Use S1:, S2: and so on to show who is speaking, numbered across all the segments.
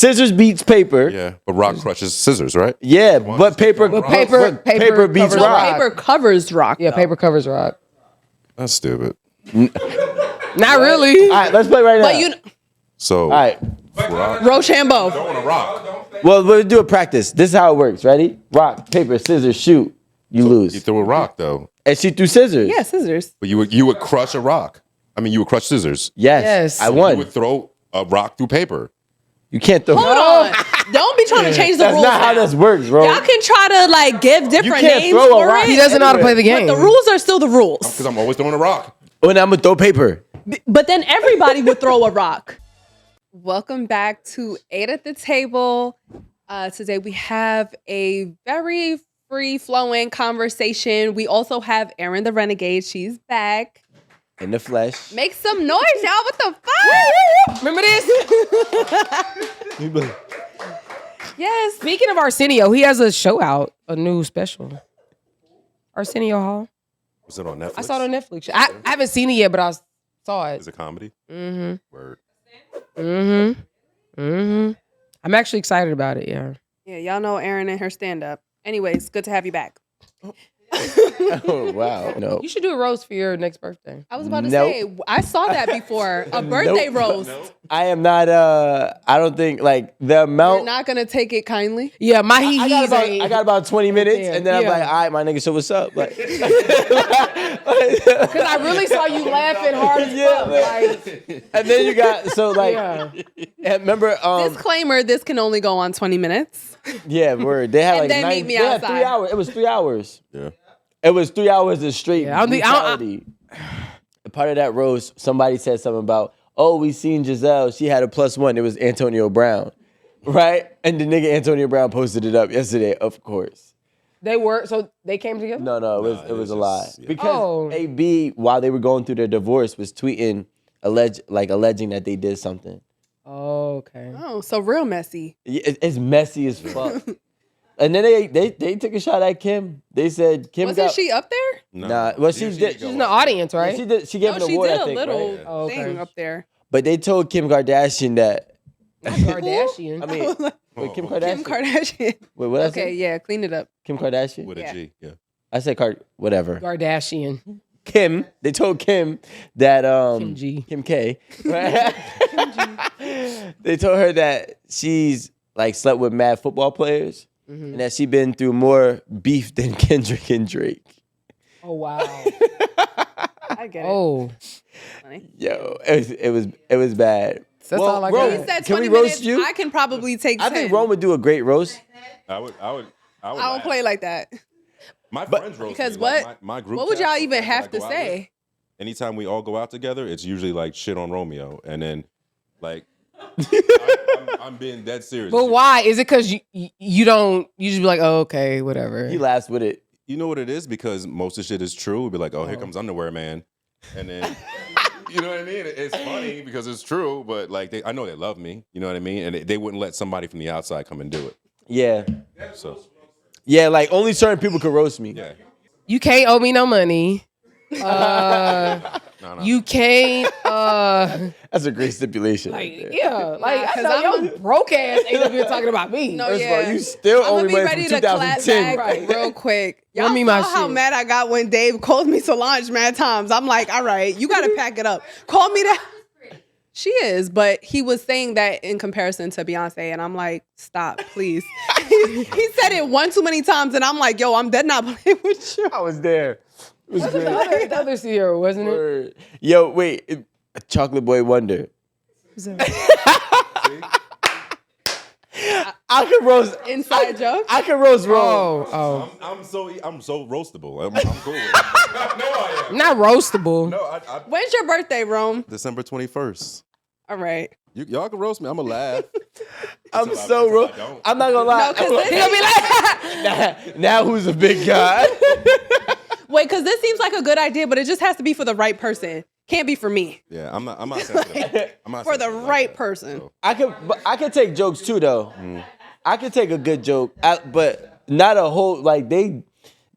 S1: Scissors beats paper.
S2: Yeah, but rock crushes scissors, right?
S1: Yeah, but paper beats rock.
S3: Paper covers rock.
S4: Yeah, paper covers rock.
S2: That's stupid.
S4: Not really.
S1: All right, let's play right now.
S3: But you,
S2: So,
S1: All right.
S2: rock.
S3: Rochambeau.
S2: Throwing a rock.
S1: Well, we'll do a practice. This is how it works. Ready? Rock, paper, scissors, shoot. You lose.
S2: You threw a rock though,
S1: And she threw scissors.
S3: Yeah, scissors.
S2: but you would crush a rock. I mean, you would crush scissors.
S1: Yes. I
S2: You
S1: won.
S2: would throw a rock through paper.
S1: You can't throw.
S3: Hold on. Don't be trying to change the
S1: That's
S3: rules.
S1: not how
S3: now.
S1: this works, bro.
S3: Y'all can try to like give different
S1: can't
S3: names
S1: throw a
S3: for
S1: rock.
S3: it.
S4: He doesn't know how to play the game.
S3: But the rules are still the rules.
S2: Because I'm always throwing a rock.
S1: Oh, now I'm gonna throw paper.
S3: But then everybody would throw a rock. Welcome back to 8 at the Table. Today we have a very free-flowing conversation. We also have Erin The Renegade. She's back.
S1: In the flesh.
S3: Make some noise, y'all. What the fuck?
S4: Remember this?
S3: Yes.
S4: Speaking of Arsenio, he has a show out, a new special. Arsenio Hall.
S2: Was it on Netflix?
S4: I saw it on Netflix. I haven't seen it yet, but I saw it.
S2: Is it comedy?
S4: Mm-hmm.
S2: Word.
S4: Mm-hmm. Mm-hmm. I'm actually excited about it, yeah.
S3: Yeah, y'all know Erin and her stand-up. Anyways, good to have you back.
S1: Oh, wow. No.
S4: You should do a roast for your next birthday.
S3: I was about to
S1: Nope.
S3: say, I saw that before. A birthday roast.
S1: I am not, I don't think, like, the
S3: You're
S1: amount.
S3: not going to take it kindly?
S4: Yeah, my
S1: I got about 20 minutes, and then I'm
S4: Yeah.
S1: like, all right, my nigga, so what's up? Like,
S4: because I really saw you laughing hard as
S1: Yeah,
S4: fuck. Like,
S1: and then you got, so like,
S4: yeah.
S1: and remember,
S3: Disclaimer, this can only go on 20 minutes.
S1: yeah, word. They had
S3: And
S1: like
S3: then meet me
S1: they had
S3: outside.
S1: 3 hours. It was 3 hours.
S2: Yeah.
S1: It was 3 hours of straight
S4: Yeah, I don't think-
S1: brutality. Part of that roast, somebody said something about, oh, we seen Giselle. She had a +1. It was Antonio Brown, right? And the nigga Antonio Brown posted it up yesterday, of course.
S4: They came together?
S1: No, it was a lie.
S2: just- yeah.
S1: Because AB, while they were going through their divorce, was tweeting, alleging that they did something.
S4: Oh, okay.
S3: Oh, so real messy.
S1: It's messy as fuck. And then they took a shot at Kim. They said Kim
S3: Wasn't
S1: got.
S3: she up there?
S1: Nah, well she did.
S4: She's in the audience, right?
S1: She did. She gave
S3: No,
S1: an
S3: she
S1: award,
S3: did
S1: I
S3: a
S1: think,
S3: little
S1: right?
S4: Oh, okay.
S3: thing up there.
S1: But they told Kim Kardashian that.
S4: Not Kardashian.
S1: I mean, wait, Kim Kardashian.
S3: Kim Kardashian.
S1: Wait, what? I
S3: Okay,
S1: say?
S3: yeah, clean it up.
S1: Kim Kardashian.
S2: With a G, yeah.
S1: I said whatever.
S4: Kardashian.
S1: Kim. They told Kim that
S4: Kim G.
S1: Kim K. Right? They told her that she's like slept with mad football players. And that she been through more beef than Kendrick and Drake.
S4: Oh, wow.
S3: I get it.
S4: Oh.
S1: Yo, it was bad.
S4: That's all I
S1: Rome,
S4: got.
S3: He said
S1: can
S3: 20
S1: we roast
S3: minutes.
S1: you?
S3: I can probably take 10.
S1: I think Rome would do a great roast.
S2: I would
S3: I don't
S2: laugh.
S3: play like that.
S2: My friends roast
S3: Because
S2: me. Like,
S3: what?
S2: my group
S3: What would
S2: chat,
S3: y'all
S2: the
S3: even
S2: friends that I
S3: have to
S2: go out with,
S3: say?
S2: anytime we all go out together, it's usually like shit on Romeo. And then, like, I'm being dead serious.
S4: But why? Is it because you don't, you just be like, oh, okay, whatever.
S1: He laughs with it.
S2: You know what it is? Because most of the shit is true. We'd be like, oh, here comes Underwear Man. And then, you know what I mean? It's funny because it's true, but like, I know they love me. You know what I mean? And they wouldn't let somebody from the outside come and do it.
S1: Yeah.
S2: So,
S1: Yeah, like only certain people could roast me.
S2: yeah.
S4: You can't owe me no money.
S2: No.
S4: You can't,
S1: That's a great stipulation.
S4: like,
S1: right there.
S4: yeah, like,
S3: Nah, 'cause
S4: I know
S3: I'm
S4: your broke ass ain't up here talking about me.
S3: No,
S1: First of
S3: yeah.
S1: all, you still
S3: I'm
S1: owe
S3: gonna
S1: me
S3: be
S1: money
S3: ready
S1: from
S3: to clap
S1: 2010.
S3: back real quick. Y'all
S4: Run me
S3: saw
S4: my
S3: how
S4: shit.
S3: mad I got when Dave called me Solange mad times. I'm like, all right, you got to pack it up. Call me that. She is, but he was saying that in comparison to Beyonce, and I'm like, stop, please. He said it one too many times, and I'm like, yo, I'm dead not playing with you.
S1: I was there. It was great.
S4: The other Sierra, wasn't it?
S1: Word. Yo, wait. Chocolate Boy Wonder. I could roast
S3: Inside joke.
S1: I could roast Rome.
S4: Oh,
S2: I'm so roastable. I'm cool with it. No, I am.
S4: not roastable.
S2: No,
S3: When's your birthday, Rome?
S2: December 21st.
S3: All right.
S2: Y'all can roast me. I'm going to laugh.
S1: I'm
S2: Until
S1: so
S2: I
S1: roast.
S2: don't.
S1: I'm not gonna lie.
S3: No, because this,
S1: now who's a big guy?
S3: wait, because this seems like a good idea, but it just has to be for the right person. Can't be for me.
S2: Yeah, I'm not sensitive. I'm not
S3: For the
S2: sensitive like
S3: right
S2: that.
S3: person.
S2: So,
S1: I could take jokes too though. I could take a good joke, but not a whole like they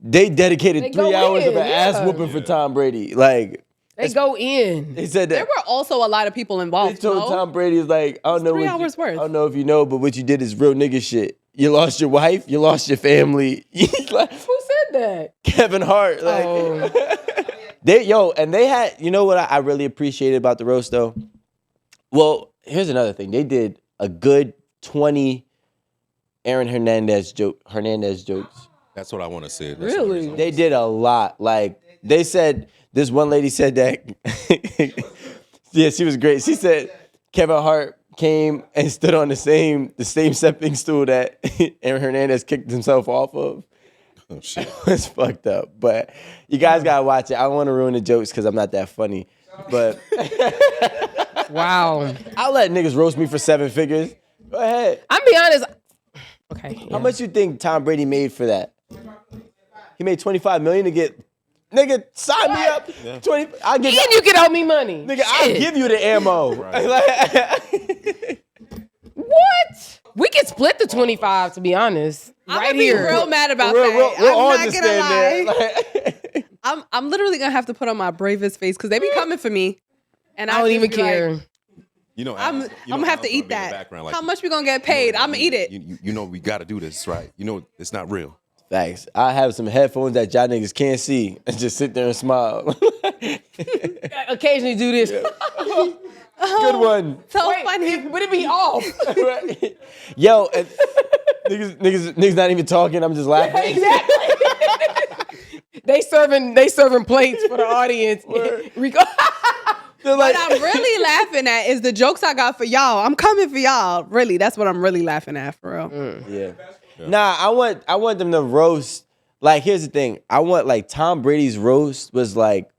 S1: dedicated
S4: They go
S1: 3 hours of
S4: in,
S1: an ass
S4: yeah.
S1: whooping for Tom Brady. Like
S4: They go in.
S1: They said
S3: There
S1: that.
S3: were also a lot of people
S1: They
S3: involved.
S1: told
S3: no?
S1: Tom Brady, is like, I don't know
S3: 3
S1: what
S3: hours worth.
S1: I don't know if you know, but what you did is real nigga shit. You lost your wife, you lost your family. Like,
S4: Who said that?
S1: Kevin Hart. Like,
S4: Oh.
S1: they had, you know what I really appreciated about the roast though? Well, here's another thing. They did a good 20 Erin Hernandez jokes.
S2: That's what I want to see.
S4: Really?
S1: They did a lot. Like, they said, this one lady said that, yeah, she was great. She said Kevin Hart came and stood on the same stepping stool that Erin Hernandez kicked himself off of.
S2: Oh shit.
S1: It's fucked up. But you guys gotta watch it. I don't want to ruin the jokes because I'm not that funny. But
S4: Wow.
S1: I'll let niggas roast me for 7 figures. Go ahead.
S4: I'm be honest. Okay.
S1: How much you think Tom Brady made for that? He made $25 million to get. Nigga, sign me up. 20. I'll give
S4: And you can owe me money.
S1: Nigga, I'll give you the ammo.
S4: What? We can split the 25, to be honest.
S3: I'm
S4: Right
S3: gonna be
S4: here.
S3: real mad about
S1: We'll
S3: that.
S1: all
S3: I'm not
S1: just
S3: gonna
S1: stand
S3: lie.
S1: there.
S3: I'm literally gonna have to put on my bravest face because they be coming for me, and
S4: I don't
S3: just
S4: even
S3: be like,
S4: care.
S2: You know,
S3: I'm gonna have to eat that.
S2: Like,
S3: How much we gonna get paid? I'm gonna eat it.
S2: You know, we got to do this, right? You know, it's not real.
S1: Thanks. I have some headphones that y'all niggas can't see and just sit there and smile.
S4: Occasionally do this.
S1: Good one.
S3: So
S4: Wait,
S3: funny.
S4: would it be off?
S1: Right. Yo, and niggas not even talking. I'm just laughing.
S4: Exactly. They serving plates for the audience. Rico.
S1: They're
S3: What
S1: like,
S3: I'm really laughing at is the jokes I got for y'all. I'm coming for y'all. Really, that's what I'm really laughing at for real.
S1: yeah. Nah, I want them to roast. Like, here's the thing. I want, like, Tom Brady's roast was like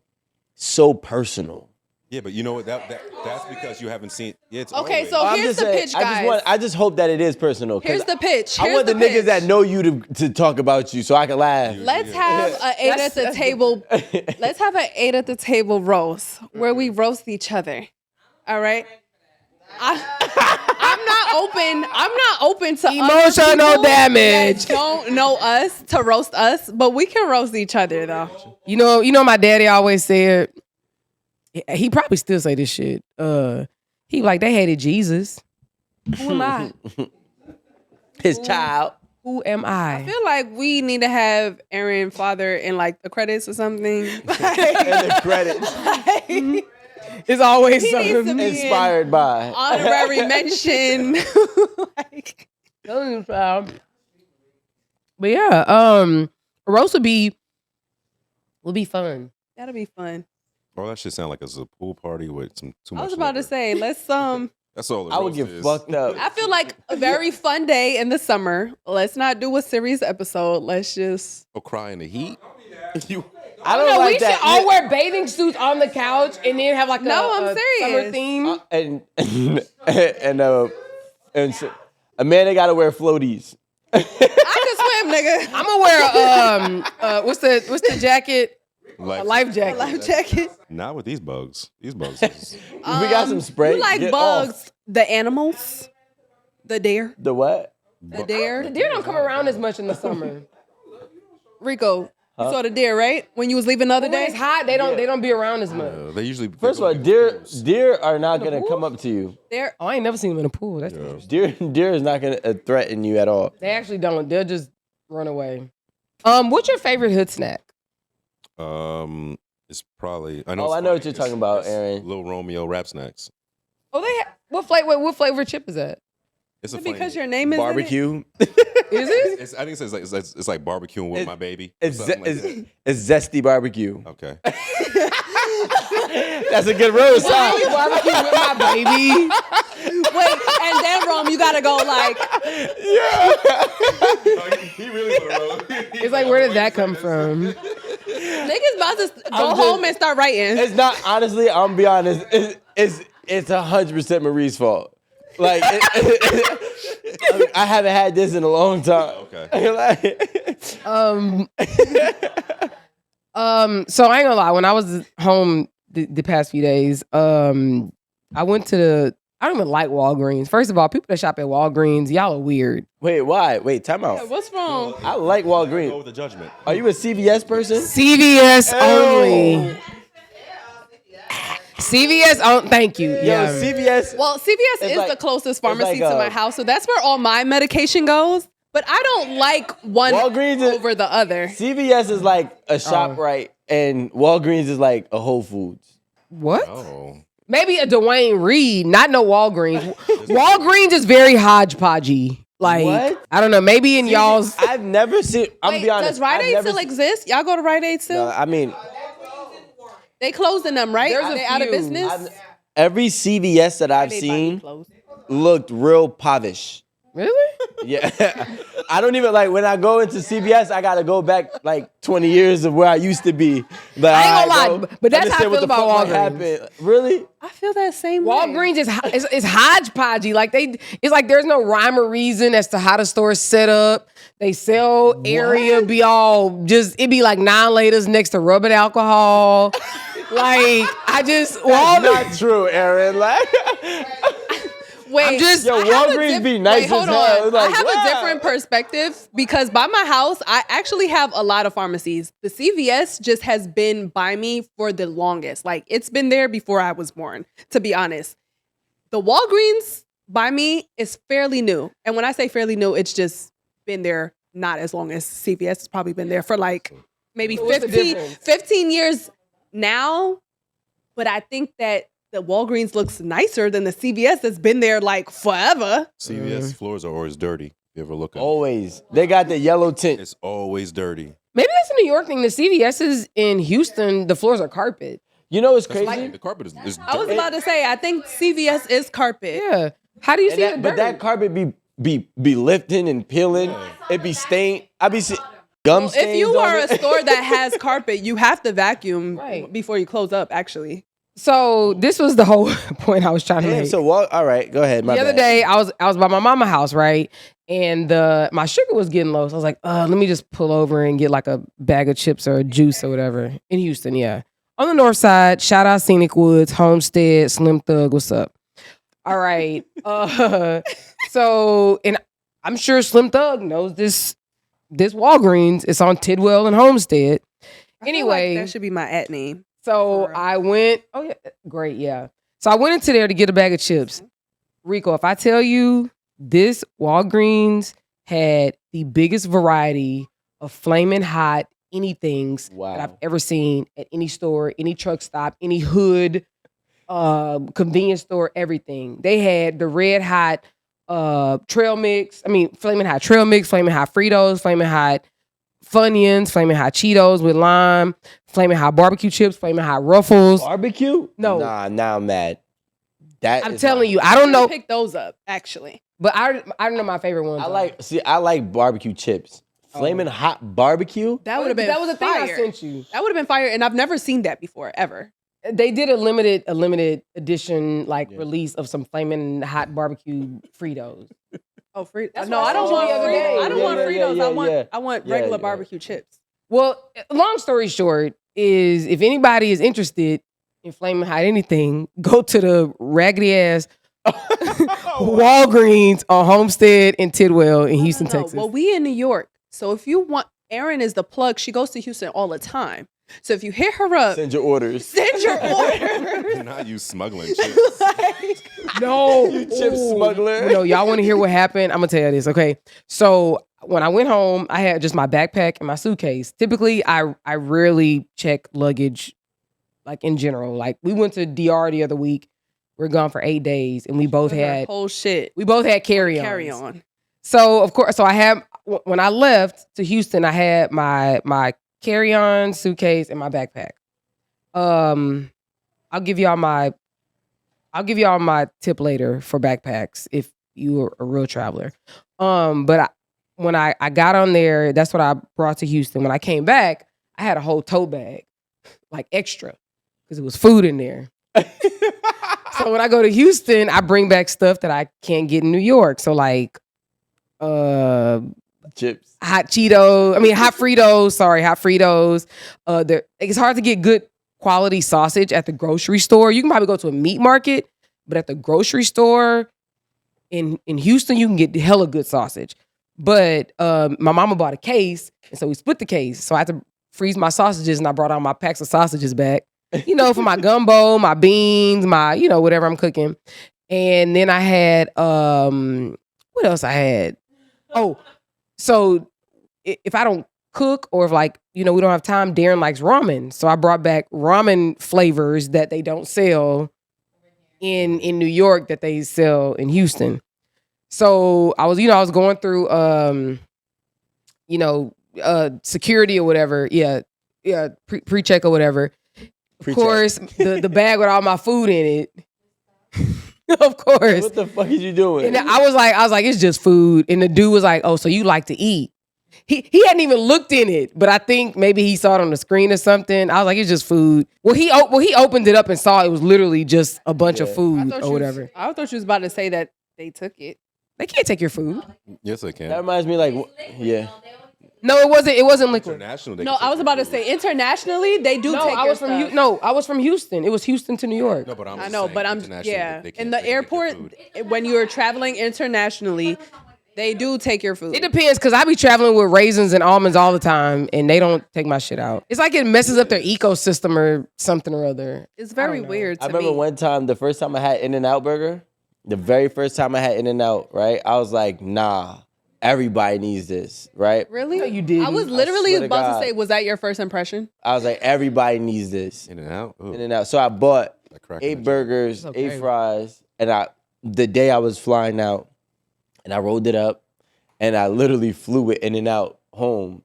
S1: so personal.
S2: Yeah, but you know what? That's because you haven't seen. Yeah, it's
S3: Okay,
S2: always.
S3: so
S1: I'm
S3: here's
S1: just
S3: the
S1: saying,
S3: pitch, guys.
S1: I just hope that it is personal. 'Cause
S3: Here's the pitch.
S1: I
S3: Here's
S1: want the niggas
S3: pitch.
S1: that know you to talk about you so I can laugh.
S3: Let's have an 8 at the table. Let's have an 8 at the table roast where we roast each other. All right. I'm not open to
S4: Emotional
S3: other people
S4: damage.
S3: that don't know us to roast us, but we can roast each other though.
S4: You know, my daddy always said, he probably still say this shit. He like, they hated Jesus. Who am I?
S1: His child.
S4: Who am
S3: I
S4: I?
S3: feel like we need to have Aaron father in like the credits or something.
S1: And the credits.
S4: It's always
S3: He needs to
S4: something.
S3: be
S1: Inspired by.
S3: honorary mention. Like,
S4: But yeah, roast would be fun.
S3: that'll be fun.
S2: Oh, that shit sound like it's a pool party with some too much.
S3: I was about to
S2: liquor.
S3: say, let's
S2: That's all. The
S1: I would
S2: roast
S1: get
S2: is.
S1: fucked up.
S3: I feel like a very fun day in the summer. Let's not do a serious episode. Let's just
S2: Go cry in the heat.
S1: I don't
S4: No,
S1: like
S4: we
S1: that.
S4: should all wear bathing suits on the couch and then have like
S3: I'm
S4: a
S3: serious.
S4: summer theme.
S1: And so, Amanda got to wear floaties.
S3: I can swim, nigga.
S4: I'm gonna wear what's the jacket? A life jacket.
S3: Life jacket.
S2: Not with these bugs. These bugs. Is,
S1: We got some spray.
S3: You like
S1: Get
S3: bugs?
S1: off.
S3: The animals? The deer?
S1: The what?
S3: The deer?
S4: The deer don't come around as much in the summer.
S3: Rico, you saw the deer, right? When you was leaving the other
S4: When
S3: day?
S4: it's hot, they don't be around as much.
S2: they usually.
S1: First of all, deer are not gonna come up to you.
S3: There.
S4: Oh, I ain't never seen them in a pool. That's
S1: Deer is not gonna threaten you at all.
S4: They actually don't. They'll just run away. What's your favorite hood snack?
S2: It's probably. I know.
S1: Oh,
S2: it's
S1: I know what
S2: funny.
S1: you're talking about,
S2: It's
S1: Aaron.
S2: Little Romeo rap snacks.
S4: Oh, what flavor chip is that?
S2: It's a
S3: Because
S2: funny-
S3: your name is
S1: Barbecue.
S4: Is it?
S2: I think it's like barbecuing with my baby.
S1: It's,
S2: Something like that.
S1: it's zesty barbecue.
S2: Okay.
S1: That's a good roast, huh?
S4: Barbecue with my baby.
S3: Wait, and then Rome, you gotta go like,
S2: He really wrote.
S4: It's like, where did that come from?
S3: niggas about to go home and start writing.
S1: It's not, honestly, I'm gonna be honest, it's 100% Marie's fault. Like, I haven't had this in a long time.
S2: Okay.
S1: Like,
S4: So I ain't gonna lie. When I was home the past few days, I went to I don't even like Walgreens. First of all, people that shop at Walgreens, y'all are weird.
S1: wait, why? Wait, time out.
S3: What's wrong?
S1: I like
S2: Go
S1: Walgreens.
S2: with the judgment.
S1: Are you a CVS person?
S4: CVS only. CVS. Oh, thank you.
S1: Yo,
S4: Yeah.
S1: CVS.
S3: Well, CVS is
S1: like-
S3: the closest
S1: it's
S3: pharmacy
S1: like,
S3: to my house, so that's where all my medication goes. But I don't like one
S1: Walgreens is-
S3: over the other.
S1: CVS is like a ShopRite, and Walgreens is like a Whole Foods.
S4: What?
S2: Oh.
S4: Maybe a Dwayne Reed, not no Walgreens. Walgreens is very hodgepodgey. Like,
S1: What?
S4: I don't know. Maybe in y'all's.
S1: I've never seen. I'm
S3: Wait,
S1: be honest.
S3: does Rite
S1: I've
S3: Aid
S1: never
S3: still
S1: seen-
S3: exist? Y'all go to Rite Aid still?
S1: I mean,
S3: They closing them, right?
S4: There's
S3: Are
S4: a
S3: they out of
S4: few.
S3: business?
S1: every CVS that I've
S3: Rite Aid might be
S1: seen
S3: closed.
S1: looked real povish.
S4: Really?
S1: Yeah, I don't even like when I go into CVS. I gotta go back like 20 years of where I used to be. But
S4: I ain't gonna
S1: alright,
S4: lie,
S1: bro,
S4: but that's how I
S1: understand what
S4: feel
S1: the
S4: about
S1: fuck might
S4: Walgreens.
S1: happen. Really?
S3: I feel that same way.
S4: Walgreens is hodgepodgey. Like it's like there's no rhyme or reason as to how the store's set up. They sell area be all just it be like 9-laters next to rubbing alcohol. Like I just
S1: That's not true, Erin. Like,
S3: Wait,
S4: I'm just-
S1: yo,
S3: I have a
S1: Walgreens be nice
S3: hold
S1: as hell.
S3: on.
S1: It's like,
S3: I have
S1: wow.
S3: a different perspective because by my house, I actually have a lot of pharmacies. The CVS just has been by me for the longest. Like it's been there before I was born, to be honest. The Walgreens by me is fairly new. And when I say fairly new, it's just been there not as long as CVS has probably been there for like maybe
S4: What's the
S3: 15,
S4: difference?
S3: 15 years now. But I think that the Walgreens looks nicer than the CVS that's been there like forever.
S2: CVS floors are always dirty. You ever look at it?
S1: Always. They got the yellow tint.
S2: It's always dirty.
S4: Maybe that's a New York thing. The CVS's in Houston, the floors are carpet.
S1: You know what's
S2: That's
S1: crazy?
S2: what I'm saying. The carpet is dirty.
S3: I was about to say, I think CVS is carpet.
S4: Yeah. How do you
S1: And
S4: see
S1: that-
S4: it?
S1: but that carpet be lifting and peeling. It be stained. I be see gum stains.
S3: If you
S1: on
S3: are
S1: it.
S3: a store that has carpet, you have to vacuum
S4: Right.
S3: before you close up, actually.
S4: So this was the whole point I was trying to
S1: Damn,
S4: make.
S1: so all right, go ahead. My
S4: The other
S1: bad.
S4: day, I was by my mama's house, right? And my sugar was getting low. So I was like, let me just pull over and get like a bag of chips or a juice or whatever. In Houston, yeah. On the north side, shout out Scenic Woods, Homestead, Slim Thug, what's up? All right. So, and I'm sure Slim Thug knows this Walgreens. It's on Tidwell and Homestead.
S3: I feel
S4: Anyway.
S3: like that should be my at name.
S4: So
S3: For real.
S4: I went, oh yeah, great, yeah. So I went into there to get a bag of chips. Rico, if I tell you this Walgreens had the biggest variety of flaming hot anythings
S1: Wow.
S4: that I've ever seen at any store, any truck stop, any hood, convenience store, everything. They had the red hot trail mix. I mean, flaming hot trail mix, flaming hot Fritos, flaming hot Funyuns, flaming hot Cheetos with lime, flaming hot barbecue chips, flaming hot Ruffles.
S1: Barbecue?
S4: No.
S1: Nah, now I'm mad. That
S4: I'm
S1: is
S4: telling
S1: my-
S4: you, I don't know,
S3: Pick those up, actually.
S4: but I don't know my favorite ones.
S1: I like barbecue chips. Flaming hot barbecue?
S3: That would have been
S4: that was the thing I
S3: fire.
S4: sent you.
S3: That would have been fire, and I've never seen that before, ever.
S4: They did a limited edition release of some flaming hot barbecue Fritos.
S3: Oh, Fritos.
S4: That's
S3: No,
S4: what I
S3: I don't
S4: said
S3: want
S4: the other day.
S3: Fritos. I don't
S1: Yeah,
S3: want
S1: yeah,
S3: Fritos.
S1: yeah.
S3: I want
S1: Yeah,
S3: regular
S1: yeah.
S3: barbecue chips.
S4: Well, long story short is if anybody is interested in flaming hot anything, go to the raggedy ass Walgreens on Homestead and Tidwell in Houston,
S3: No.
S4: Texas.
S3: Well, we in New York, so if you want, Erin is the plug. She goes to Houston all the time. So if you hit her up,
S1: Send your orders.
S3: send your order.
S2: Not you smuggling chips.
S3: Like,
S4: No,
S1: You chip smuggler.
S4: No, y'all want to hear what happened? I'm gonna tell you this. Okay, so when I went home, I had just my backpack and my suitcase. Typically, I rarely check luggage, like in general. Like we went to DR the other week. We're gone for 8 days, and we both
S3: her
S4: had
S3: whole shit.
S4: carry-ons.
S3: Carry on.
S4: So of course, so I had when I left to Houston, I had my carry-on suitcase and my backpack. I'll give y'all my tip later for backpacks if you are a real traveler. But when I got on there, that's what I brought to Houston. When I came back, I had a whole tote bag, like extra, because it was food in there. So when I go to Houston, I bring back stuff that I can't get in New York. So like
S1: Chips.
S4: hot Fritos. It's hard to get good quality sausage at the grocery store. You can probably go to a meat market, but at the grocery store in Houston, you can get hella good sausage. But my mama bought a case, and so we split the case. So I had to freeze my sausages, and I brought all my packs of sausages back. for my gumbo, my beans, my, whatever I'm cooking. And then I had, what else I had? Oh, so if I don't cook or if we don't have time, Darren likes ramen. So I brought back ramen flavors that they don't sell in New York that they sell in Houston. So I was going through, security or whatever. Yeah, pre-check or whatever. Of course, the bag with all my food in it. Of course.
S1: What the fuck is you doing?
S4: And I was like, it's just food. And the dude was like, oh, so you like to eat? He hadn't even looked in it, but I think maybe he saw it on the screen or something. I was like, it's just food. Well, he opened it up and saw it was literally just a bunch of food or whatever.
S3: I thought you was about to say that they took it.
S4: They can't take your food.
S2: Yes, they can.
S1: That reminds me, yeah.
S4: No, it wasn't liquid.
S2: International. They
S3: No,
S2: can
S3: I was
S2: take
S3: about
S2: your
S3: to
S2: food.
S3: say internationally they do take
S4: I
S3: your
S4: was from
S3: stuff.
S4: I was from Houston. It was Houston to New York.
S2: No, but I'm
S3: I
S2: just
S3: know,
S2: saying,
S3: but I'm
S2: internationally, they
S3: in
S2: can't
S3: the
S2: take your
S3: airport
S2: food.
S3: when you're traveling internationally, they do take your food.
S4: It depends because I be traveling with raisins and almonds all the time, and they don't take my shit out. It's like it messes up their ecosystem or something or other.
S3: It's very
S4: know.
S3: weird to
S1: I remember
S3: me.
S1: one time, the first time I had In-N-Out burger, the very first time I had In-N-Out, right? I was like, nah, everybody needs this, right?
S3: Really?
S4: No, you didn't.
S3: I was
S1: I
S3: literally
S1: swear to
S3: about
S1: God.
S3: to say, was that your first impression?
S1: I was like, everybody needs this.
S2: In and out. Ooh,
S1: In-N-Out. So I bought
S2: like cracking
S1: 8
S2: the
S1: burgers,
S4: Okay.
S1: 8 fries, and the day I was flying out, and I rolled it up, and I literally flew with In-N-Out home,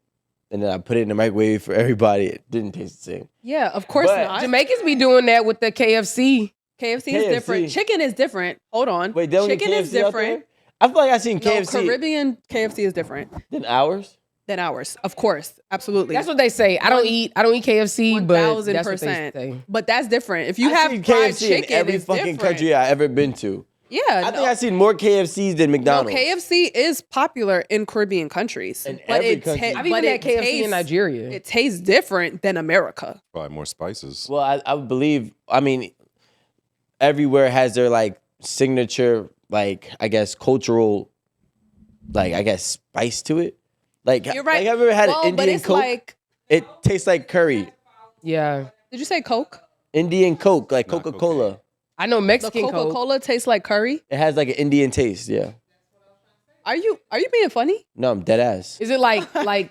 S1: and then I put it in the microwave for everybody. It didn't taste the same.
S3: Yeah, of course
S1: But-
S3: not.
S4: Jamaicans be doing that with the KFC.
S3: KFC is different. Chicken is different. Hold on.
S1: Wait, they don't get
S3: Chicken is
S1: KFC out
S3: different.
S1: there? I feel like I seen
S3: No,
S1: KFC
S3: Caribbean KFC is different
S1: than ours.
S3: than ours. Of course, absolutely.
S4: That's what they say. I don't eat KFC, but that's what they
S3: 1000%.
S4: say.
S3: But that's different. If you
S1: I
S3: have
S1: seen
S3: fried
S1: KFC
S3: chicken,
S1: in every
S3: it's
S1: fucking
S3: different.
S1: country I ever been to.
S3: Yeah,
S1: I think I've seen more KFCs than
S3: no,
S1: McDonald's.
S3: KFC is popular in Caribbean countries.
S1: In
S3: but
S1: every
S3: it
S1: country.
S3: ta-
S4: I've
S3: but
S4: even had
S3: it
S4: KFC
S3: tastes,
S4: in Nigeria.
S3: It tastes different than America.
S2: Probably more spices.
S1: Well, I would believe. I mean, everywhere has their like signature, like I guess cultural, like I guess spice to it. Like
S3: You're right.
S1: Like, have you ever had
S3: well,
S1: an
S3: but
S1: Indian
S3: it's
S1: Coke?
S3: like,
S1: It tastes like curry.
S4: Yeah.
S3: did you say Coke?
S1: Indian Coke, like
S2: Not
S1: Coca-Cola.
S2: cocaine.
S4: I know
S3: The
S4: Mexican Coke.
S3: Coca-Cola tastes like curry.
S1: It has like an Indian taste. Yeah.
S3: Are you being funny?
S1: No, I'm dead ass.
S4: Is it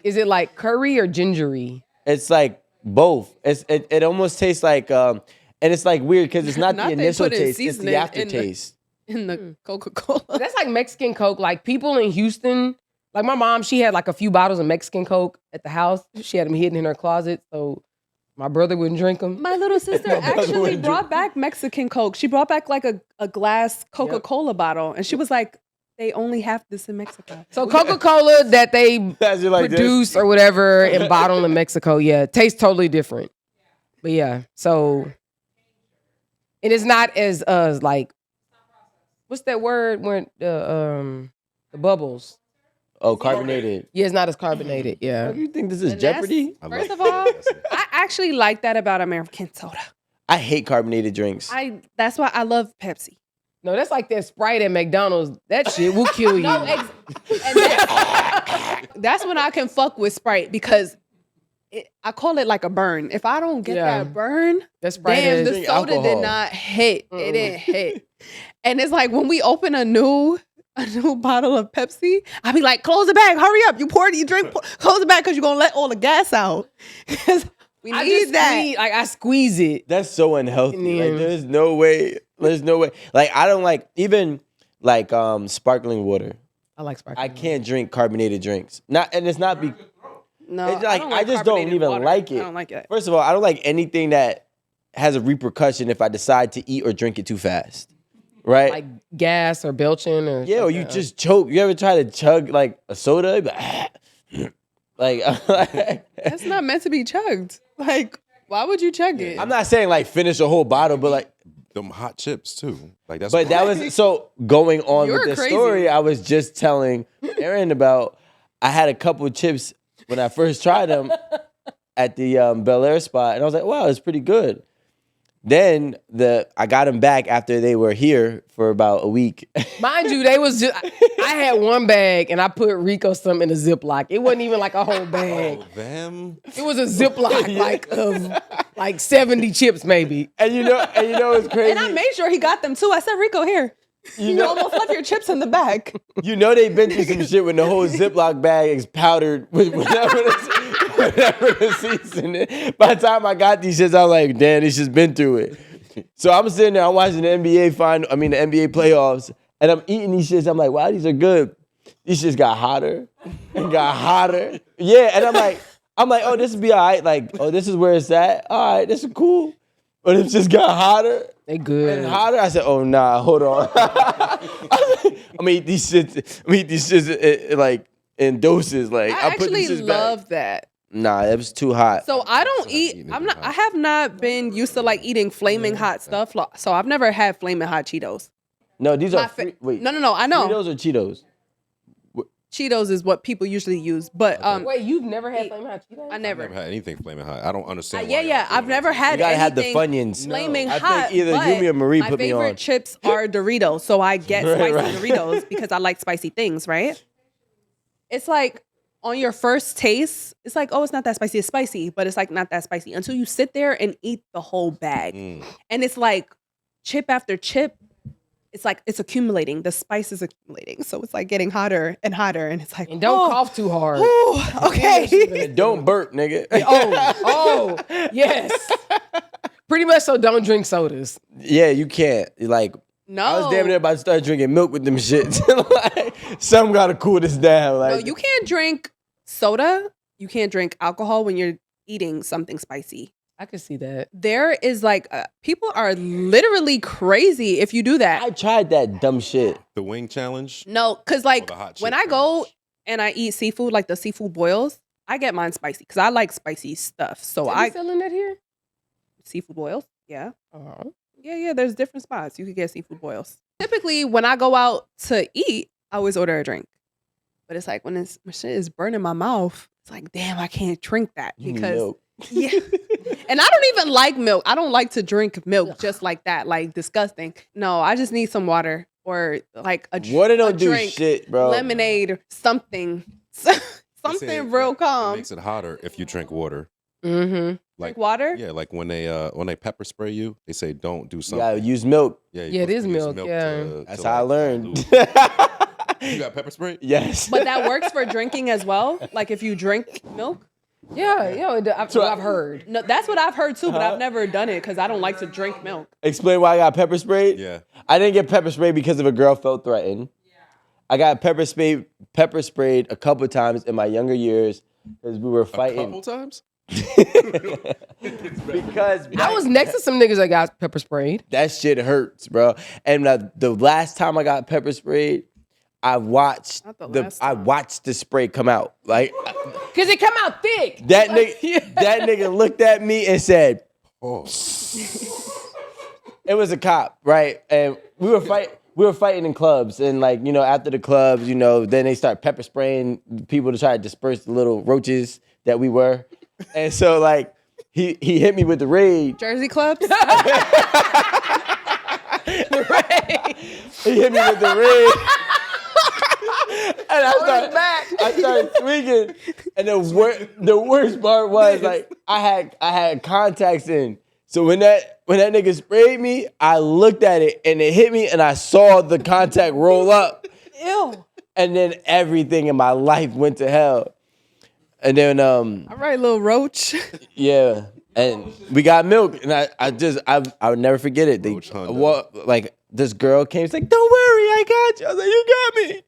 S4: is it like curry or gingery?
S1: It's like both. It almost tastes like and it's like weird because it's not
S3: Not
S1: the
S3: they
S1: initial
S3: put in
S1: taste, it's
S3: seasoning
S1: the
S3: in
S1: aftertaste.
S3: In the Coca-Cola.
S4: That's like Mexican Coke. Like people in Houston, like my mom, she had like a few bottles of Mexican Coke at the house. She had them hidden in her closet, so my brother wouldn't drink them.
S3: My little sister actually
S1: wouldn't
S3: brought back Mexican Coke. She brought back like a glass Coca-Cola bottle, and she was like, "They only have this in Mexico."
S4: So Coca-Cola that they
S1: As you like this.
S4: produce or whatever and bottle in Mexico, yeah, tastes totally different. But yeah, so and it's not as like what's that word when the bubbles?
S1: Oh, carbonated.
S4: Yeah, it's not as carbonated. Yeah.
S1: You think this is
S3: And that's-
S1: Jeopardy?
S2: I
S3: First
S2: love
S3: of all,
S2: it.
S3: I actually like that about American soda.
S1: I hate carbonated drinks.
S3: That's why I love Pepsi.
S4: No, that's like that Sprite at McDonald's. That shit will kill you.
S3: And that's when I can fuck with Sprite because I call it like a burn. If I don't get
S4: Yeah.
S3: that burn,
S4: That Sprite
S3: damn,
S4: is
S3: the
S1: Drink
S3: soda
S1: alcohol.
S3: did not hit. It didn't hit. And it's like when we open a new bottle of Pepsi, I'll be like, close the bag, hurry up. You pour it, you drink, close the bag because you're going to let all the gas out. Because we
S4: I
S3: need
S4: just
S3: that.
S4: I squeeze it.
S1: That's so unhealthy.
S4: Yeah.
S1: Like there's no way. There's no way. Like I don't like even like sparkling water.
S4: I like Sprite.
S1: I can't drink carbonated drinks. Not and it's not be
S3: No,
S1: it's like,
S3: don't
S1: I just don't
S3: carbonated
S1: even
S3: water.
S1: like it.
S3: I don't like it.
S1: First of all, I don't like anything that has a repercussion if I decide to eat or drink it too fast. Right?
S4: like gas or belching or
S1: yeah, or you
S4: something.
S1: just choke. You ever try to chug like a soda? You be like,
S3: That's not meant to be chugged. Like, why would you chug it?
S1: I'm not saying like finish a whole bottle, but like
S2: Them hot chips too. Like that's.
S1: But that was so going on
S3: You're
S1: with the
S3: crazy.
S1: story. I was just telling Erin about. I had a couple of chips when I first tried them at the Bel Air spot, and I was like, "Wow, it's pretty good." Then I got them back after they were here for about a week.
S4: Mind you, they was just. I had one bag and I put Rico some in a Ziploc. It wasn't even like a whole bag.
S2: Oh, them.
S4: It was a Ziploc like 70 chips maybe.
S1: And you know what's crazy?
S3: And I made sure he got them too. I said, Rico, here. You almost left your chips in the bag.
S1: You know they've been through some shit when the whole Ziploc bag is powdered with whatever the seeds in it. By the time I got these shits, I was like, damn, this shit's been through it. So I'm sitting there, I'm watching the NBA playoffs, and I'm eating these shits. I'm like, wow, these are good. These shits got hotter and got hotter. Yeah, and I'm like, oh, this will be all right. Like, oh, this is where it's at. All right, this is cool. But it just got hotter.
S4: They good.
S1: And hotter. I said, oh, nah, hold on. I'm gonna eat these shits like in doses. Like
S3: I
S1: put these
S3: actually
S1: shits back.
S3: love that.
S1: Nah, it was too hot.
S3: So I don't eat. I have not been used to like eating flaming hot stuff. So I've never had flaming hot Cheetos.
S1: No, these
S3: My
S1: are wait.
S3: No. I know
S1: Cheetos or Cheetos?
S3: Cheetos is what people usually use, but
S4: Wait, you've never had flaming hot Cheetos?
S3: I
S2: I've
S3: never.
S2: never had anything flaming hot. I don't understand.
S3: Yeah. I've never had.
S1: You gotta have the
S3: anything
S1: Funyuns.
S3: flaming
S1: I
S3: hot.
S1: think either
S3: but
S1: you or Marie put me
S3: My favorite
S1: on.
S3: chips are Doritos, so I get
S1: Right,
S3: spicy
S1: right.
S3: Doritos because I like spicy things. Right? It's like on your first taste, it's like, oh, it's not that spicy. It's spicy, but it's like not that spicy until you sit there and eat the whole bag, and it's like chip after chip. It's like it's accumulating. The spice is accumulating, so it's like getting hotter and hotter, and it's like,
S4: And don't cough too hard.
S3: Okay.
S1: And don't burp, nigga.
S4: Oh, yes. Pretty much so don't drink sodas.
S1: Yeah, you can't. Like,
S3: No.
S1: I was damn near about to start drinking milk with them shits. Like, something gotta cool this down. Like,
S3: No, you can't drink soda. You can't drink alcohol when you're eating something spicy.
S4: I could see that.
S3: There is like, people are literally crazy if you do that.
S1: I tried that dumb shit.
S2: The wing challenge.
S3: No, because like
S2: the hot
S3: when
S2: chip
S3: I go and I eat seafood, like the seafood boils, I get mine spicy because I like spicy stuff. So
S4: Are you selling that here?
S3: seafood boils, yeah.
S4: Uh-huh.
S3: Yeah, there's different spots. You could get seafood boils. Typically, when I go out to eat, I always order a drink. But it's like when my shit is burning my mouth, it's like, damn, I can't drink that
S1: You need
S3: because
S1: milk.
S3: yeah. And I don't even like milk. I don't like to drink milk just like that, like disgusting. No, I just need some water or like a
S1: Water don't
S3: a
S1: do
S3: drink,
S1: shit, bro.
S3: lemonade or something.
S2: They
S3: Something
S2: say
S3: real
S2: It
S3: calm.
S2: makes it hotter if you drink water.
S4: Mm-hmm.
S2: Like
S3: Drink water?
S2: Yeah, like when they pepper spray you, they say don't do
S1: You
S2: something.
S1: gotta use milk.
S2: Yeah,
S4: Yeah, it is milk, yeah.
S1: That's how I learned.
S2: You got pepper spray?
S1: Yes.
S3: But that works for drinking as well. Like if you drink milk.
S4: Yeah, that's what I've heard.
S3: No, that's what I've heard too, but I've never done it because I don't like to drink milk.
S1: Explain why I got pepper sprayed?
S2: Yeah.
S1: I didn't get pepper sprayed because of a girl felt threatened. I got pepper sprayed a couple of times in my younger years because we were
S2: A
S1: fighting.
S2: couple times?
S1: Because
S4: I was next to some niggas that got pepper sprayed.
S1: that shit hurts, bro. And the last time I got pepper sprayed, I watched
S3: Not the last
S1: I
S3: time.
S1: watched the spray come out. Like
S4: Cause it come out thick.
S1: that nigga looked at me and said,
S2: Oh.
S1: it was a cop, right? And we were fighting in clubs, and like, you know, after the clubs, you know, then they start pepper spraying people to try to disperse the little roaches that we were. And so like he hit me with the raid.
S3: Jersey clubs?
S1: He hit me with the raid. And I started tweaking. And the worst part was like I had contacts in. So when that nigga sprayed me, I looked at it and it hit me and I saw the contact roll up.
S3: Ew.
S1: And then everything in my life went to hell. And then
S3: All right, little roach.
S1: yeah. And we got milk, and I would never forget it.
S2: Roach Hundo.
S1: Like this girl came, she's like, "Don't worry, I got you." I was like, "You got me."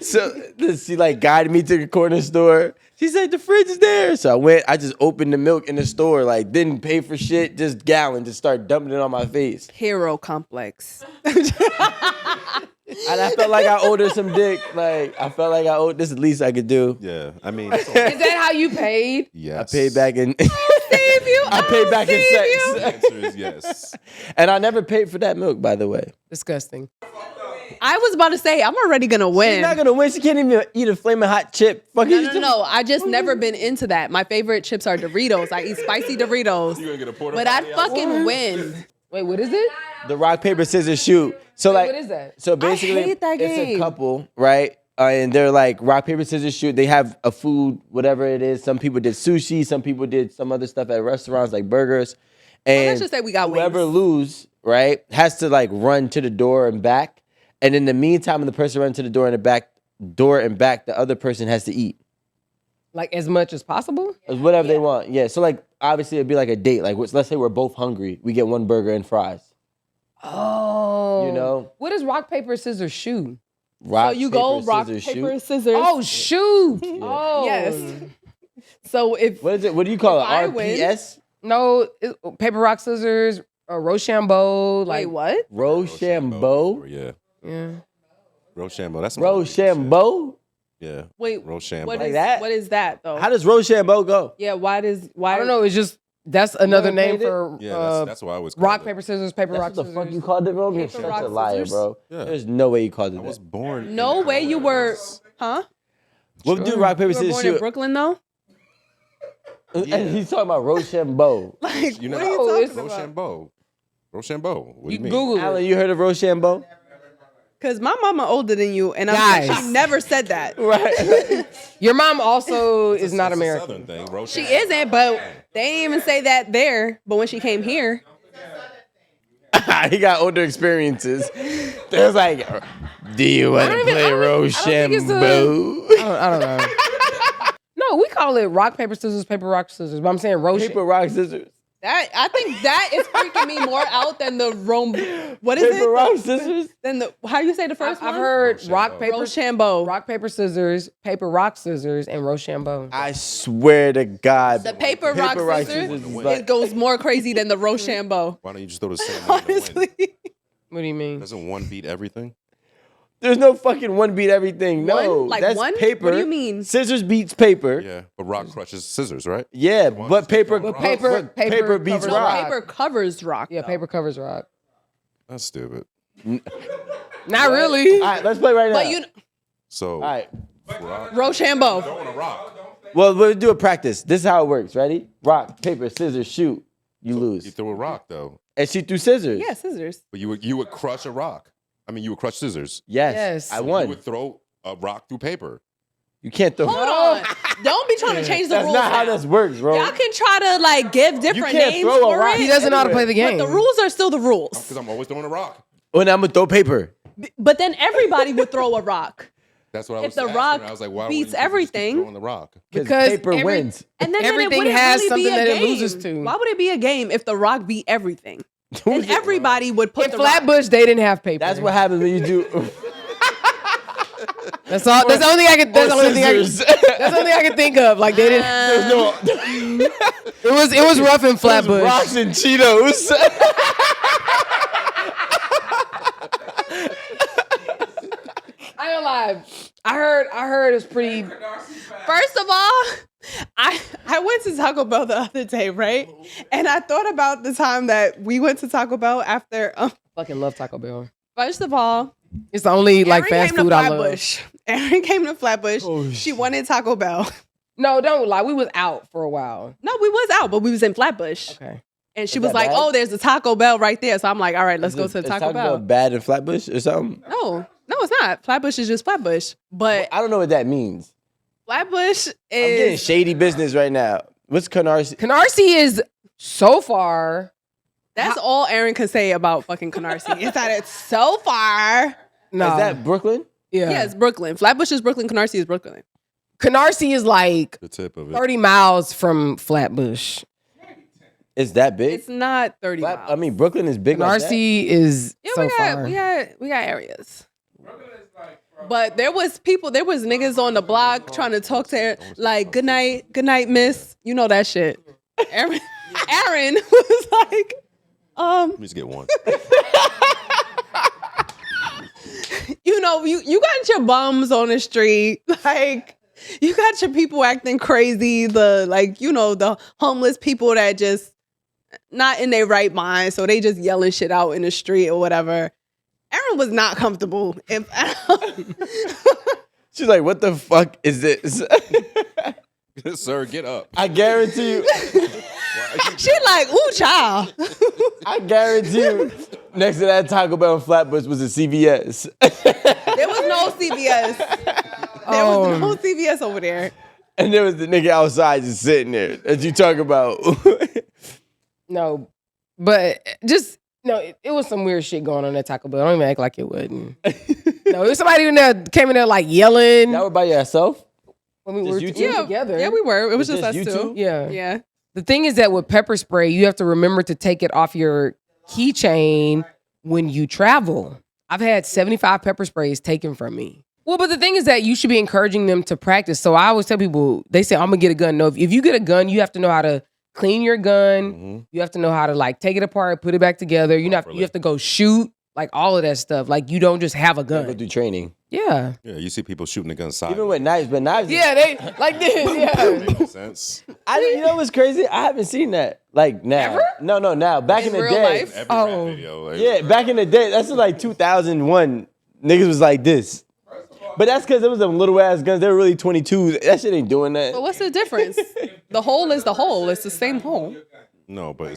S1: So she like guided me to the corner store. She said, "The fridge is there." So I went. I just opened the milk in the store, like didn't pay for shit, just gallon, just started dumping it on my face.
S3: Hero complex.
S1: And I felt like I owed her some dick. Like I felt like I owed this, the least I could do.
S2: Yeah. I mean,
S4: Is that how you paid?
S2: yes.
S1: I paid back in.
S3: Save you.
S1: I paid back in
S2: The
S1: sex.
S2: answer is yes.
S1: And I never paid for that milk, by the way.
S4: Disgusting.
S3: I was about to say, I'm already gonna win.
S1: She's not gonna win. She can't even eat a flaming hot chip. Fuck you.
S3: No. I just never been into that. My favorite chips are Doritos. I eat spicy Doritos.
S2: You gonna get a porta
S3: But I'd
S2: potty out
S3: fucking win.
S4: Wait, what is it?
S1: The rock, paper, scissors, shoot. So like,
S4: what is that?
S1: So basically,
S3: hate that
S1: it's a
S3: game.
S1: couple, right? And they're like rock, paper, scissors, shoot. They have a food, whatever it is. Some people did sushi. Some people did some other stuff at restaurants like burgers. And
S3: let's just say we got
S1: whoever
S3: wings.
S1: lose, right, has to like run to the door and back. And in the meantime, when the person runs to the door and back, the other person has to eat.
S4: Like as much as possible?
S1: Whatever they want. Yeah. So like obviously it'd be like a date. Like let's say we're both hungry. We get one burger and fries.
S4: Oh.
S1: You know?
S4: What is rock, paper, scissors, shoe?
S1: Rock,
S3: So you go rock,
S1: scissors,
S3: paper,
S1: shoot.
S3: scissors.
S4: Oh, shoot. Oh.
S3: Yes. So if
S1: What is it? What do you call
S3: If I
S1: it?
S3: win-
S1: RPS?
S4: No, paper, rock, scissors, Rochambeau. Like,
S3: wait, what?
S1: Rochambeau?
S2: Yeah.
S4: Yeah.
S2: Rochambeau. That's some
S1: Rochambeau?
S2: Yeah.
S3: Wait,
S2: Rochambeau.
S3: what
S1: Like
S3: is
S1: that?
S3: what is that though?
S1: How does Rochambeau go?
S3: Yeah, why
S4: I don't know. It's just, that's another
S1: never
S4: name
S1: played it?
S4: for
S2: Yeah, that's why I was.
S4: rock, paper, scissors, paper, rock,
S1: That's what the
S4: scissors.
S1: fuck you called it, bro? You're
S3: Paper,
S1: such
S3: rock,
S1: a liar,
S3: scissors?
S1: bro.
S2: Yeah.
S1: There's no way you called it
S2: I was
S1: that.
S2: born.
S3: No
S2: in
S3: way you were,
S2: Queens.
S3: huh?
S1: We'll do rock, paper,
S3: You were
S1: scissors,
S3: born in
S1: shoot.
S3: Brooklyn though?
S1: And he's talking about Rochambeau.
S3: Like,
S2: You know,
S3: what are you
S4: No,
S3: talking
S4: it's-
S3: about?
S2: Rochambeau. Rochambeau. What do
S4: You
S2: you mean?
S4: Google
S1: Alan,
S4: it.
S1: you heard of Rochambeau?
S3: Because my mama older than you, and I'm
S4: Guys.
S3: she never said that.
S1: Right.
S4: Your mom also is not
S2: It's a
S4: American.
S2: Southern thing.
S3: She
S2: Rochambeau.
S3: isn't, but they didn't even say that there. But when she came here,
S1: He got older experiences. There's like, do you want to
S4: don't even-
S1: play
S4: I don't think it's
S1: Rochambeau?
S4: I don't know. No, we call it rock, paper, scissors, paper, rock, scissors. But I'm saying Roche.
S1: Paper, rock, scissors.
S3: I think that is freaking me more out than the What is
S1: Paper,
S3: it?
S1: rock, scissors?
S3: Than the how you say the 1st
S4: I've
S3: one?
S4: heard rock, paper,
S3: Rochambeau.
S4: rock, paper, scissors, paper, rock, scissors, and Rochambeau.
S1: I swear to God.
S3: The paper, rock, scissors.
S1: is
S3: It
S1: like,
S3: goes more crazy than the Rochambeau.
S2: Why don't you just throw the same one to win?
S3: Honestly,
S4: What do you mean?
S2: Doesn't one beat everything?
S1: there's no fucking one beat everything. No,
S3: One? Like
S1: that's
S3: one?
S1: paper.
S3: What do you mean?
S1: Scissors beats paper.
S2: Yeah, but rock crushes scissors, right?
S1: Yeah,
S2: One
S1: but
S2: just
S1: paper,
S2: keep going
S1: but
S2: rock.
S1: paper beats
S4: covers
S3: no,
S1: rock.
S3: paper covers rock.
S4: Yeah,
S3: though.
S4: paper covers rock.
S2: That's stupid.
S4: Not really.
S1: All right, let's play right now.
S3: But you,
S2: So,
S1: All right.
S2: rock.
S3: Rochambeau.
S2: Throwing a rock.
S1: Well, we'll do a practice. This is how it works. Ready? Rock, paper, scissors, shoot. You
S2: You
S1: lose.
S2: throw a rock though,
S1: And she threw scissors.
S3: Yeah, scissors.
S2: but you would crush a rock. I mean, you would crush scissors.
S1: Yes.
S4: Yes.
S1: I
S2: You
S1: won.
S2: would throw a rock through paper.
S1: You can't throw.
S3: Hold on. Don't be trying to change the
S1: That's
S3: rules.
S1: not how
S3: now.
S1: this works, bro.
S3: Y'all can try to like give different
S1: can't
S3: names
S1: throw a
S3: for
S1: rock.
S3: it.
S4: He doesn't know how to play the game.
S3: But the rules are still the rules.
S2: Because I'm always throwing a rock.
S1: Oh, now I'm gonna throw paper.
S3: But then everybody would throw a rock.
S2: That's what I
S3: If
S2: was
S3: the
S2: asking.
S3: rock
S2: I was like, why
S3: beats
S2: wouldn't you just keep
S3: everything-
S2: throwing the rock?
S4: Because
S1: paper
S4: every-
S1: wins.
S3: And then
S4: Everything
S3: it wouldn't
S4: has
S3: really
S4: something
S3: be a
S4: that it
S3: game.
S4: loses to.
S3: Why would it be a game if the rock beat everything? Then
S1: it?
S3: everybody would put
S4: In
S3: the rock.
S4: Flatbush, they didn't have paper.
S1: That's what happens when you do.
S4: That's all. That's the only thing I can. That's the only thing I can.
S1: scissors.
S4: That's the only thing I can think of. Like they didn't.
S1: There's no
S4: It was rough in Flatbush.
S1: rocks and Cheetos.
S4: I ain't gonna lie. I heard it's pretty.
S3: First of all, I went to Taco Bell the other day, right? And I thought about the time that we went to Taco Bell after.
S4: Fucking love Taco Bell.
S3: First of all,
S4: It's the only like
S3: Erin
S4: fast
S3: came
S4: food
S3: to
S4: I love.
S3: Flatbush. Erin came to Flatbush.
S1: Oh,
S3: She wanted Taco Bell.
S4: No, don't lie. We was out for a while.
S3: No, we was out, but we was in Flatbush.
S4: Okay.
S3: And she
S1: Is
S3: was
S1: that
S3: like,
S1: bad?
S3: "Oh, there's a Taco Bell right there." So I'm like, "All right, let's go
S1: Is
S3: to Taco
S1: Bell
S3: Bell."
S1: bad in Flatbush or something?
S3: No, it's not. Flatbush is just Flatbush. But
S1: I don't know what that means.
S3: Flatbush
S1: I'm getting
S3: is
S1: shady business right now. What's Canarsie?
S4: Canarsie is so far.
S3: that's all Erin can say about fucking Canarsie. Is that it's so far.
S4: No.
S1: Is that Brooklyn?
S3: Yeah, it's Brooklyn. Flatbush is Brooklyn. Canarsie is Brooklyn.
S4: Canarsie is like
S2: The tip of it.
S4: 30 miles from Flatbush.
S1: Is that big?
S3: It's not 30 miles.
S1: I mean, Brooklyn is big. Like that.
S4: Canarsie is
S3: yeah,
S4: so
S3: we
S4: far.
S3: got areas. But there was niggas on the block trying to talk to her, like, good night, miss. You know that shit. Erin was like,
S2: Let me just get one.
S3: you know, you got your bums on the street, like you got your people acting crazy, the homeless people that just not in their right mind, so they just yelling shit out in the street or whatever. Erin was not comfortable.
S1: She's like, what the fuck is this?
S2: Sir, get up.
S1: I guarantee you.
S3: She like, ooh, child.
S1: I guarantee you, next to that Taco Bell in Flatbush was a CVS.
S3: There was no CVS. There was no CVS over there.
S1: And there was the nigga outside just sitting there that you talk about.
S4: No, but just no. It was some weird shit going on at Taco Bell. Don't even act like it wasn't. No, it was somebody in there came in there like yelling.
S1: Y'all were by yourself?
S4: When we
S1: Just
S4: were
S1: you two?
S4: together.
S3: Yeah, we were. It was
S1: Was
S3: just
S1: just
S3: us
S1: you
S3: two.
S1: two?
S4: Yeah.
S3: Yeah.
S4: The thing is that with pepper spray, you have to remember to take it off your keychain when you travel. I've had 75 pepper sprays taken from me. Well, but the thing is that you should be encouraging them to practice. So I always tell people, they say, I'm gonna get a gun. No, if you get a gun, you have to know how to clean your gun.
S1: Mm-hmm.
S4: You have to know how to like take it apart, put it back together. You have to go shoot, like all of that stuff. Like you don't just have a
S1: Go
S4: gun.
S1: do training.
S4: Yeah.
S2: Yeah, you see people shooting the gun side.
S1: Even with knives, but knives.
S4: Yeah, they like this. Yeah.
S2: Makes sense.
S1: You know what's crazy? I haven't seen that. Like now.
S4: Ever?
S1: No, now. Back in the
S3: real
S1: day.
S3: life?
S2: Every
S4: Oh.
S2: rap video. Like,
S1: Yeah, back in the day. That's in like 2001. Niggas was like this. But that's because it was them little ass guns. They were really 22. That shit ain't doing that.
S3: But what's the difference? The hole is the hole. It's the same hole.
S2: No, but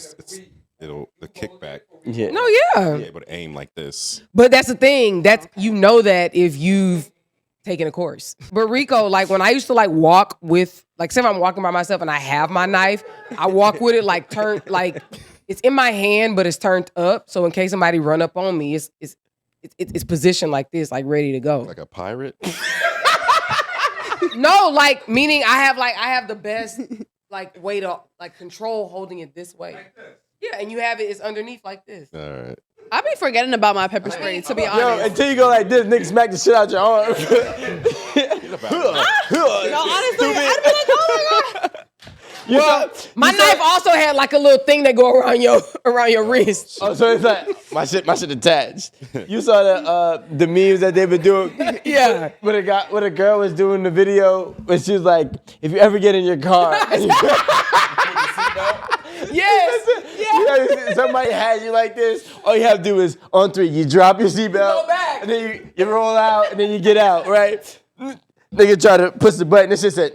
S2: it'll the kickback.
S1: Yeah.
S4: No, yeah.
S2: Be able to aim like this.
S4: But that's the thing. That's you know that if you've taken a course. But Rico, like when I used to like walk with, like say if I'm walking by myself and I have my knife, I walk with it like turned like it's in my hand, but it's turned up. So in case somebody run up on me, it's positioned like this, like ready to go.
S2: Like a pirate.
S4: No, like meaning I have the best like way to like control holding it this way. Yeah, and you have it's underneath like this.
S2: All right.
S3: I be forgetting about my pepper spray, to be
S1: Yo,
S3: honest.
S1: until you go like this, nigga smack the shit out your arm.
S3: No, honestly, I'd be like, oh my God.
S1: Well,
S4: My knife also had like a little thing that go around your wrist.
S1: oh, so it's like my shit attached. You saw the memes that they been doing.
S4: Yeah.
S1: When a girl was doing the video, when she was like, if you ever get in your car,
S4: Yes.
S1: yeah, somebody has you like this, all you have to do is on 3, you drop your seatbelt,
S4: Go back.
S1: and then you roll out, and then you get out, right? Nigga try to push the button, it's just said,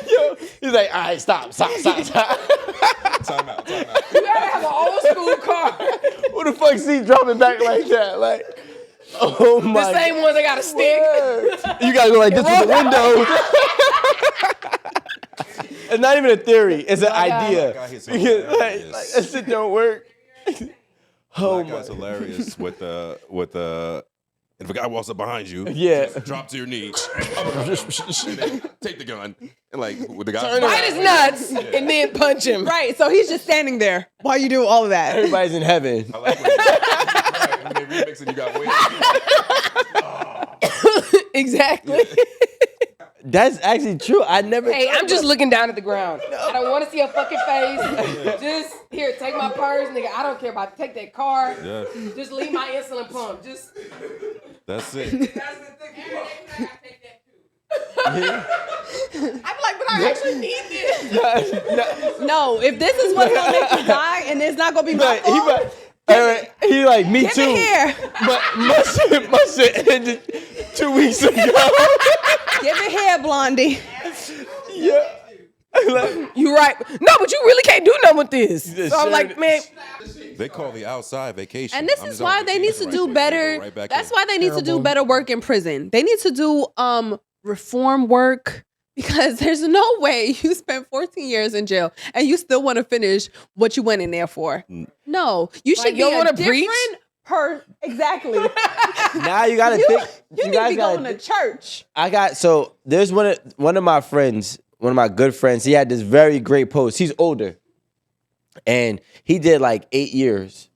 S1: Yo, he's like, all right, stop.
S2: Time out.
S4: You gotta have an old school car.
S1: Who the fuck see dropping back like that? Like, oh my.
S4: The same ones that got a stick.
S1: word. You gotta go like this with the windows. It's not even a theory. It's an idea.
S2: That guy hits
S1: Like,
S2: hilarious.
S1: that shit don't work. Oh
S2: That
S1: my.
S2: guy's hilarious with the. If a guy walks up behind you,
S1: Yeah.
S2: just drop to your knee, and then take the gun, and like with the guy.
S4: Bite his nuts and then punch him.
S3: Right, so he's just standing there while you do all of that.
S1: Everybody's in heaven.
S2: I like when they remix and you got weight.
S4: Exactly.
S1: That's actually true. I never.
S4: Hey, I'm just looking down at the ground. I don't want to see a fucking face. Just here, take my purse, nigga. I don't care about take that car.
S2: Yeah,
S4: Just leave my insulin pump. Just
S2: that's it.
S4: that's the thing. I'm like, but I actually need this.
S3: No, if this is what's gonna make you die and it's not gonna be my fault,
S1: He like me
S3: give
S1: too.
S3: it here.
S1: But my shit ended 2 weeks ago.
S3: Give it here, Blondie.
S1: Yeah. Like,
S4: You right. No, but you really can't do nothing with this.
S1: just
S4: So I'm like,
S1: shared it.
S4: man,
S2: They call the outside vacation.
S3: And this
S2: I'm
S3: is
S2: just
S3: why
S2: on
S3: they need
S2: vacation
S3: to do
S2: right quick,
S3: better.
S2: go right back
S3: That's
S2: in.
S3: why they need to do
S4: Terrible.
S3: better work in prison. They need to do reform work because there's no way you spent 14 years in jail and you still want to finish what you went in there for. No, you should
S4: Like,
S3: be
S4: you don't
S3: a
S4: wanna
S3: different
S4: preach?
S3: Exactly.
S1: now you gotta
S3: you
S1: think.
S3: you need to
S1: guys
S3: be
S1: gotta
S3: going to church.
S1: There's one of my friends, one of my good friends. He had this very great post. He's older, and he did like 8 years.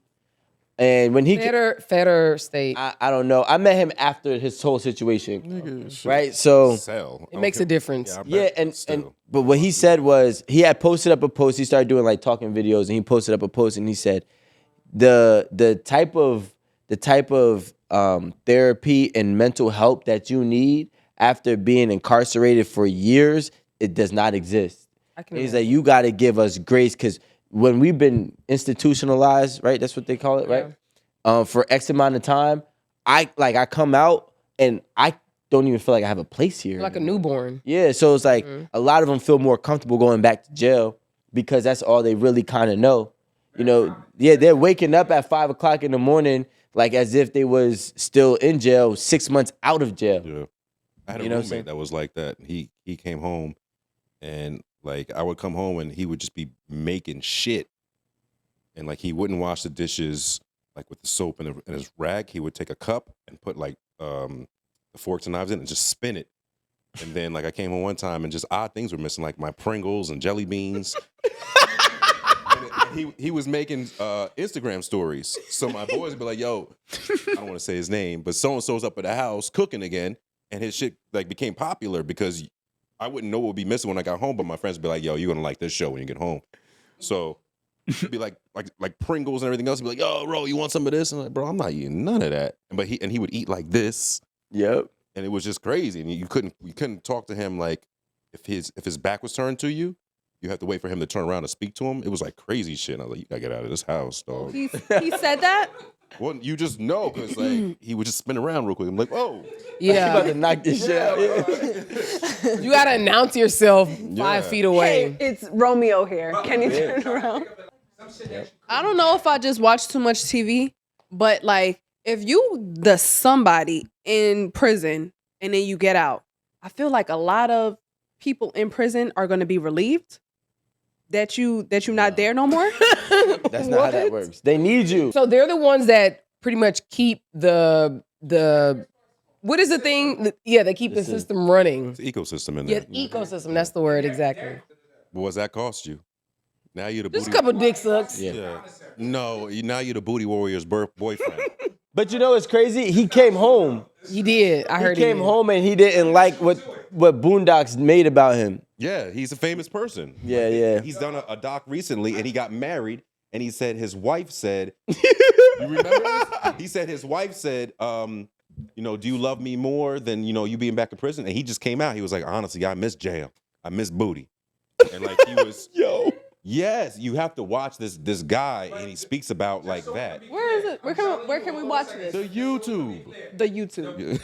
S1: And when he
S4: Federer state.
S1: I don't know. I met him after his whole situation, right? So
S2: Sell.
S4: It makes a difference.
S2: I bet,
S1: yeah, and
S2: still.
S1: but what he said was he had posted up a post. He started doing like talking videos, and he posted up a post, and he said the type of therapy and mental help that you need after being incarcerated for years, it does not exist. He's like, you got to give us grace because when we've been institutionalized, right? That's what they call it, right? For X amount of time, I come out and don't even feel like I have a place here.
S4: Like a
S1: anymore.
S4: newborn.
S1: Yeah, so it's like a lot of them feel more comfortable going back to jail because that's all they really kind of know. You know, yeah, they're waking up at 5 o'clock in the morning like as if they was still in jail 6 months out of jail.
S2: Yeah. I had a
S1: You know what I'm saying?
S2: roommate that was like that. He came home and like I would come home and he would just be making shit. And like he wouldn't wash the dishes like with the soap and his rag. He would take a cup and put like the forks and knives in and just spin it. And then like I came home one time and just odd things were missing, like my Pringles and jelly beans. And he was making Instagram stories. So my boys would be like, yo, I don't want to say his name, but so-and-so's up at the house cooking again. And his shit like became popular because I wouldn't know what would be missing when I got home, but my friends would be like, yo, you're gonna like this show when you get home. So it'd be like Pringles and everything else. He'd be like, yo, bro, you want some of this? And I'm like, bro, I'm not eating none of that. But he would eat like this.
S1: Yep.
S2: And it was just crazy. And you couldn't talk to him like if his back was turned to you, you have to wait for him to turn around to speak to him. It was like crazy shit. And I was like, you gotta get out of this house, dog.
S3: He said that?
S2: Well, you just know because like he would just spin around real quick. I'm like, oh,
S1: You about
S4: Yeah.
S1: to knock this shit out.
S4: You gotta announce yourself 5 feet away.
S3: Hey, it's Romeo here. Can you turn around? I don't know if I just watch too much TV, but like if you the somebody in prison and then you get out, I feel like a lot of people in prison are going to be relieved that you're not there no more.
S1: That's not how that works. They need you.
S4: So they're the ones that pretty much keep the what is the thing? Yeah, they keep the system running.
S2: it's an ecosystem in
S4: Yeah,
S2: there.
S4: ecosystem. That's the word exactly.
S2: What does that cost you? Now you're the
S4: Just a
S2: booty.
S4: couple dick sucks.
S2: Yeah. No, now you're the booty warrior's boyfriend.
S1: But you know what's crazy? He came home.
S4: He did. I heard
S1: He came
S4: did.
S1: home and he didn't like what Boondocks made about him.
S2: Yeah, he's a famous person.
S1: Yeah, yeah.
S2: He's done a doc recently, and he got married, and he said his wife said, you remember this? He said his wife said, do you love me more than, you being back in prison? And he just came out. He was like, honestly, I miss jail. I miss booty. And like he was,
S1: Yo.
S2: yes, you have to watch this guy, and he speaks about like that.
S3: Where is it? Where can we watch this?
S2: The YouTube.
S3: The YouTube.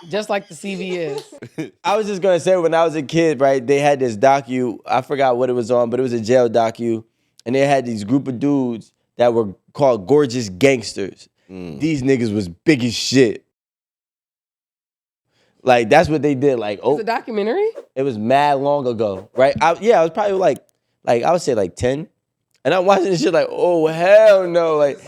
S4: Just like the CVS.
S1: I was just gonna say when I was a kid, right? They had this docu. I forgot what it was on, but it was a jail docu, and they had these group of dudes that were called gorgeous gangsters. These niggas was big as shit. Like that's what they did. Like
S4: It's a documentary?
S1: it was mad long ago, right? I was probably like I would say like 10, and I'm watching this shit like, oh hell no, like.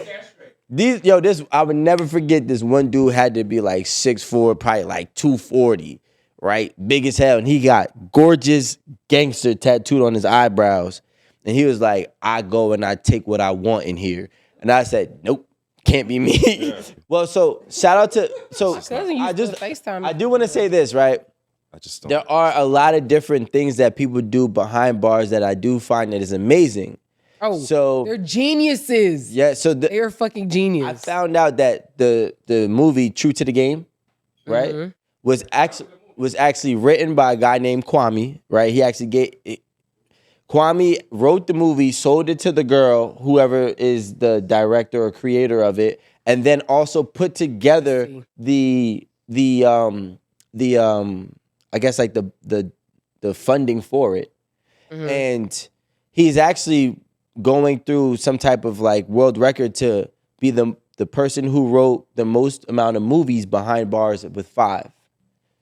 S1: I would never forget this one dude had to be like 6'4", probably like 240, right? Big as hell. And he got gorgeous gangster tattooed on his eyebrows. And he was like, I go and I take what I want in here. And I said, nope, can't be me. Yeah. Well, so shout out to,
S4: cousin used to FaceTime me.
S1: I do want to say this, right?
S2: I just don't.
S1: There are a lot of different things that people do behind bars that I do find that is amazing.
S4: Oh,
S1: So
S4: they're geniuses.
S1: yeah, so
S4: They're fucking genius.
S1: I found out that the movie True to the Game, right, was actually written by a guy named Kwame, right? He actually Kwame wrote the movie, sold it to the girl, whoever is the director or creator of it, and then also put together the I guess like the funding for it. And he's actually going through some type of like world record to be the person who wrote the most amount of movies behind bars with 5.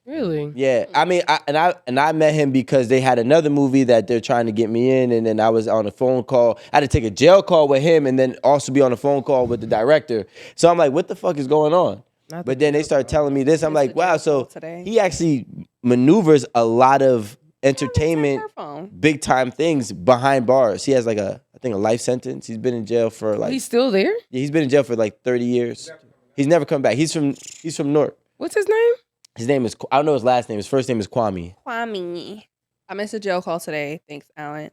S4: Really?
S1: Yeah, I mean, I met him because they had another movie that they're trying to get me in, and then I was on a phone call. I had to take a jail call with him, and then also be on a phone call with the director. So I'm like, what the fuck is going on? But then they started telling me this. I'm like, wow. So he actually maneuvers a lot of entertainment, big time things behind bars. He has like I think a life sentence. He's been in jail for like.
S4: He's still there?
S1: Yeah, he's been in jail for like 30 years. He's never come back. He's from Newark.
S4: What's his name?
S1: His name is, I don't know his last name. His first name is Kwame.
S3: Kwame. I missed a jail call today. Thanks, Alan.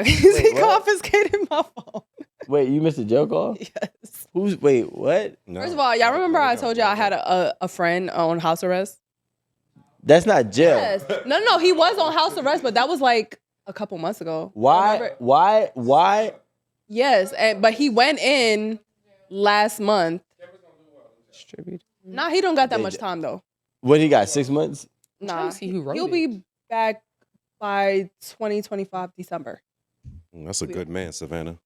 S3: He confiscated my phone.
S1: Wait, you missed a jail call?
S3: Yes.
S1: Wait, what?
S2: No.
S3: First of all, y'all remember I told y'all I had a friend on house arrest?
S1: That's not jail.
S3: Yes. No, he was on house arrest, but that was like a couple months ago.
S1: Why?
S3: Remember?
S1: Why?
S3: Yes, but he went in last month. Nah, he don't got that much time though.
S1: What he got? 6 months?
S3: Nah,
S4: see who wrote
S3: he'll
S4: it.
S3: be back by 2025 December.
S2: That's a good man, Savannah.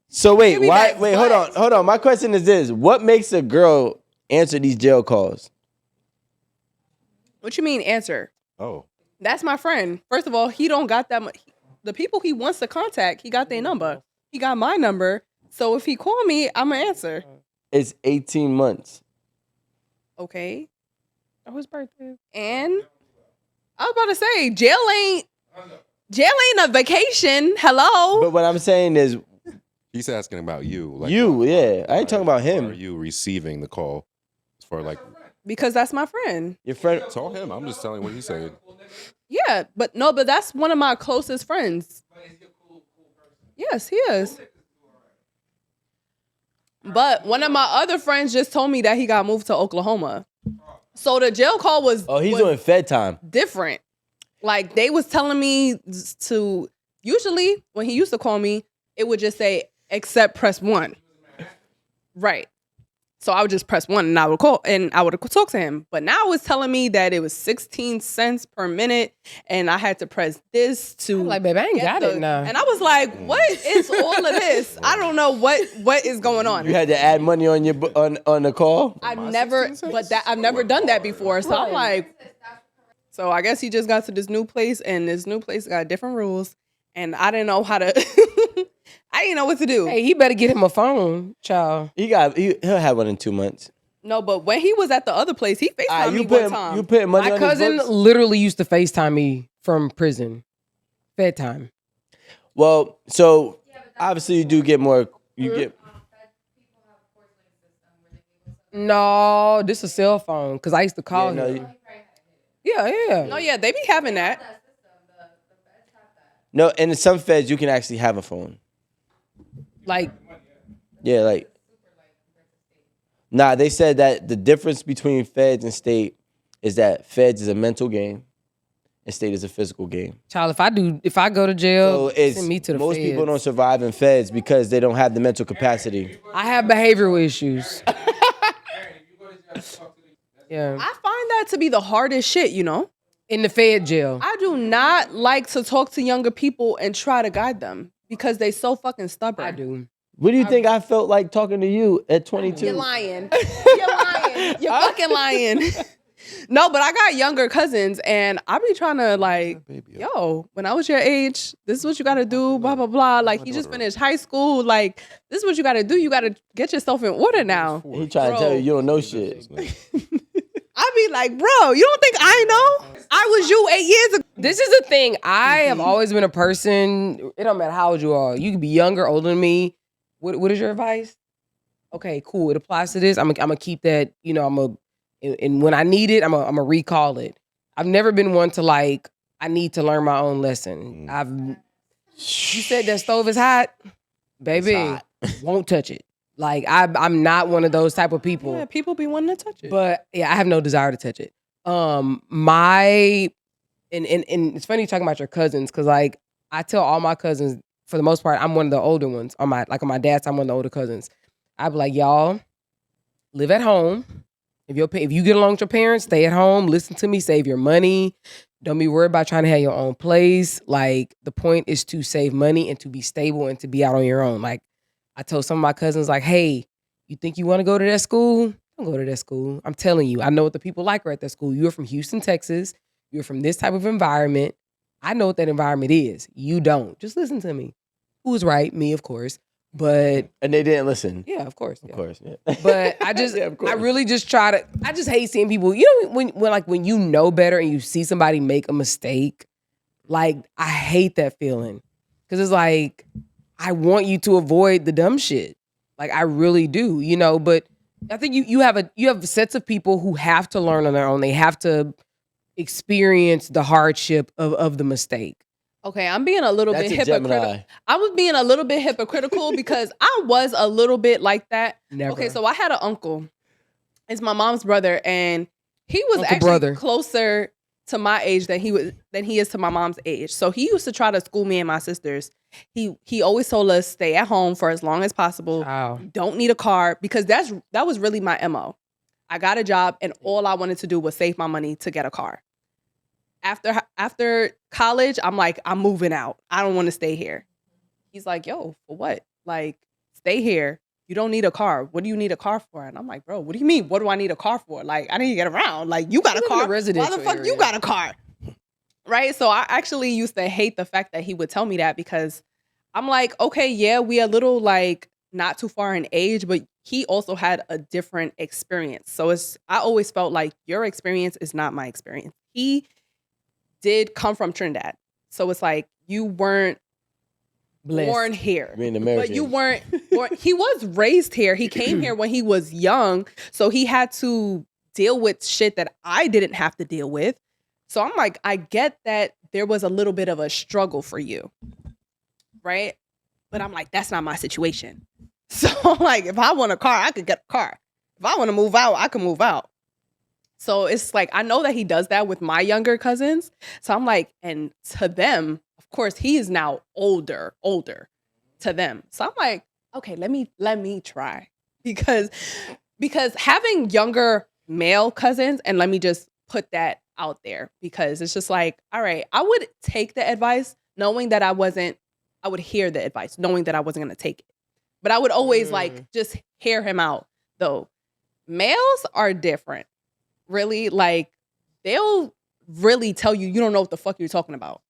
S1: So wait,
S3: Maybe
S1: why?
S3: that's
S1: Wait,
S3: what?
S1: hold on. My question is this: what makes a girl answer these jail calls?
S3: What you mean answer?
S2: Oh,
S3: That's my friend. First of all, he don't got that much. The people he wants to contact, he got their number. He got my number. So if he call me, I'ma answer.
S1: It's 18 months.
S3: Okay.
S4: Oh, his birthday.
S3: And I was about to say, jail ain't a vacation. Hello.
S1: But what I'm saying is,
S2: he's asking about you. Like,
S1: yeah, I ain't talking about
S2: Are
S1: him.
S2: you receiving the call? As far like,
S3: Because that's my friend.
S1: Your friend.
S2: tell him. I'm just telling what he's saying.
S3: Yeah, but that's one of my closest friends. Yes, he is. But one of my other friends just told me that he got moved to Oklahoma. So the jail call was
S1: Oh, he's
S3: was
S1: doing Fed time.
S3: different. Like they was telling me to usually when he used to call me, it would just say except press 1. Right. So I would just press 1 and I would call and I would talk to him. But now it's telling me that it was 16 cents per minute and I had to press this to
S4: I'm like, baby, I ain't got it now.
S3: And I was like, what is all of this? I don't know what is going on.
S1: You had to add money on your on the call.
S3: I've never done that before. So I'm like, so I guess he just got to this new place and this new place got different rules. And I didn't know how to, I didn't know what to do.
S4: Hey, he better get him a phone, child.
S1: He'll have one in 2 months.
S3: No, but when he was at the other place, he FaceTimed me one time.
S1: You put money
S4: My
S1: on
S4: cousin
S1: his books?
S4: literally used to FaceTime me from prison. Fed time.
S1: Well, so obviously you do get more. You get.
S4: No, this is a cell phone because I used to call
S1: Yeah, no,
S4: him. Yeah.
S3: No, yeah, they be having that.
S1: No, and in some feds you can actually have a phone.
S4: Like,
S1: Yeah, like. Nah, they said that the difference between feds and state is that feds is a mental game, and state is a physical game.
S4: child, if I go to jail,
S1: So it's
S4: send me to the
S1: most
S4: feds.
S1: people don't survive in feds because they don't have the mental capacity.
S4: I have behavioral issues. Yeah.
S3: I find that to be the hardest shit, you know?
S4: In the fed jail.
S3: I do not like to talk to younger people and try to guide them because they so fucking stubborn.
S4: I do.
S1: What do you think I felt like talking to you at 22?
S3: You're lying. You're lying. You're fucking lying. No, but I got younger cousins and I be trying to like, yo, when I was your age, this is what you got to do, blah, blah, blah. Like, he just finished high school. Like, this is what you got to do. You got to get yourself in order now.
S1: He trying to tell you don't know shit.
S3: I be like, bro, you don't think I know? I was you 8 years ago.
S4: This is the thing. I have always been a person, it don't matter how old you are. You can be younger, older than me. What is your advice? Okay, cool. It applies to this. I'm gonna keep that, and when I need it, I'm gonna recall it. I've never been one to like, I need to learn my own lesson. You said that stove is hot? Baby,
S1: hot.
S4: won't touch it. Like, I'm not one of those type of people.
S3: Yeah, people be wanting to touch it.
S4: But yeah, I have no desire to touch it. And it's funny talking about your cousins, because like I tell all my cousins, for the most part, I'm one of the older ones. On my dad's, I'm one of the older cousins. I be like, y'all, live at home. If you get along with your parents, stay at home, listen to me, save your money. Don't be worried about trying to have your own place. Like, the point is to save money and to be stable and to be out on your own. Like, I told some of my cousins, like, hey, you think you want to go to that school? Don't go to that school. I'm telling you, I know what the people like are at that school. You're from Houston, Texas. You're from this type of environment. I know what that environment is. You don't. Just listen to me. Who's right? Me, of course. But
S1: And they didn't listen.
S4: yeah, of course.
S1: Of course, yeah.
S4: But I just,
S1: Yeah, of course.
S4: I really just try to, I just hate seeing people, when you know better and you see somebody make a mistake, like, I hate that feeling. Because it's like, I want you to avoid the dumb shit. Like, I really do, but I think you have sets of people who have to learn on their own. They have to experience the hardship of the mistake.
S3: Okay, I'm being a little
S1: That's
S3: bit
S1: a
S3: hypocritical.
S1: Gemini.
S3: I was being a little bit hypocritical because I was a little bit like that.
S4: Never.
S3: Okay, so I had an uncle. It's my mom's brother, and he was
S4: Uncle
S3: actually
S4: brother.
S3: closer to my age than he is to my mom's age. So he used to try to school me and my sisters. He always told us stay at home for as long as possible.
S4: Wow.
S3: Don't need a car, because that was really my MO. I got a job and all I wanted to do was save my money to get a car. After college, I'm like, I'm moving out. I don't want to stay here. He's like, yo, for what? Like, stay here. You don't need a car. What do you need a car for? And I'm like, bro, what do you mean? What do I need a car for? Like, I need to get around. Like, you got a
S4: live in a
S3: car. Why
S4: residential
S3: the fuck
S4: area.
S3: you got a car? Right? So I actually used to hate the fact that he would tell me that, because I'm like, okay, yeah, we a little like not too far in age, but he also had a different experience. So I always felt like your experience is not my experience. He did come from Trinidad. So it's like you weren't
S4: Blessed.
S3: born here.
S1: Being American.
S3: But you weren't born. He was raised here. He came here when he was young. So he had to deal with shit that I didn't have to deal with. So I'm like, I get that there was a little bit of a struggle for you. Right? But I'm like, that's not my situation. So like, if I want a car, I could get a car. If I want to move out, I can move out. So it's like, I know that he does that with my younger cousins. So I'm like, and to them, of course, he is now older to them. So I'm like, okay, let me try. Because having younger male cousins, and let me just put that out there, because it's just like, all right, I would take the advice knowing that I would hear the advice, knowing that I wasn't going to take it. But I would always like just hear him out, though. Males are different. Really, like, they'll really tell you don't know what the fuck you're talking about.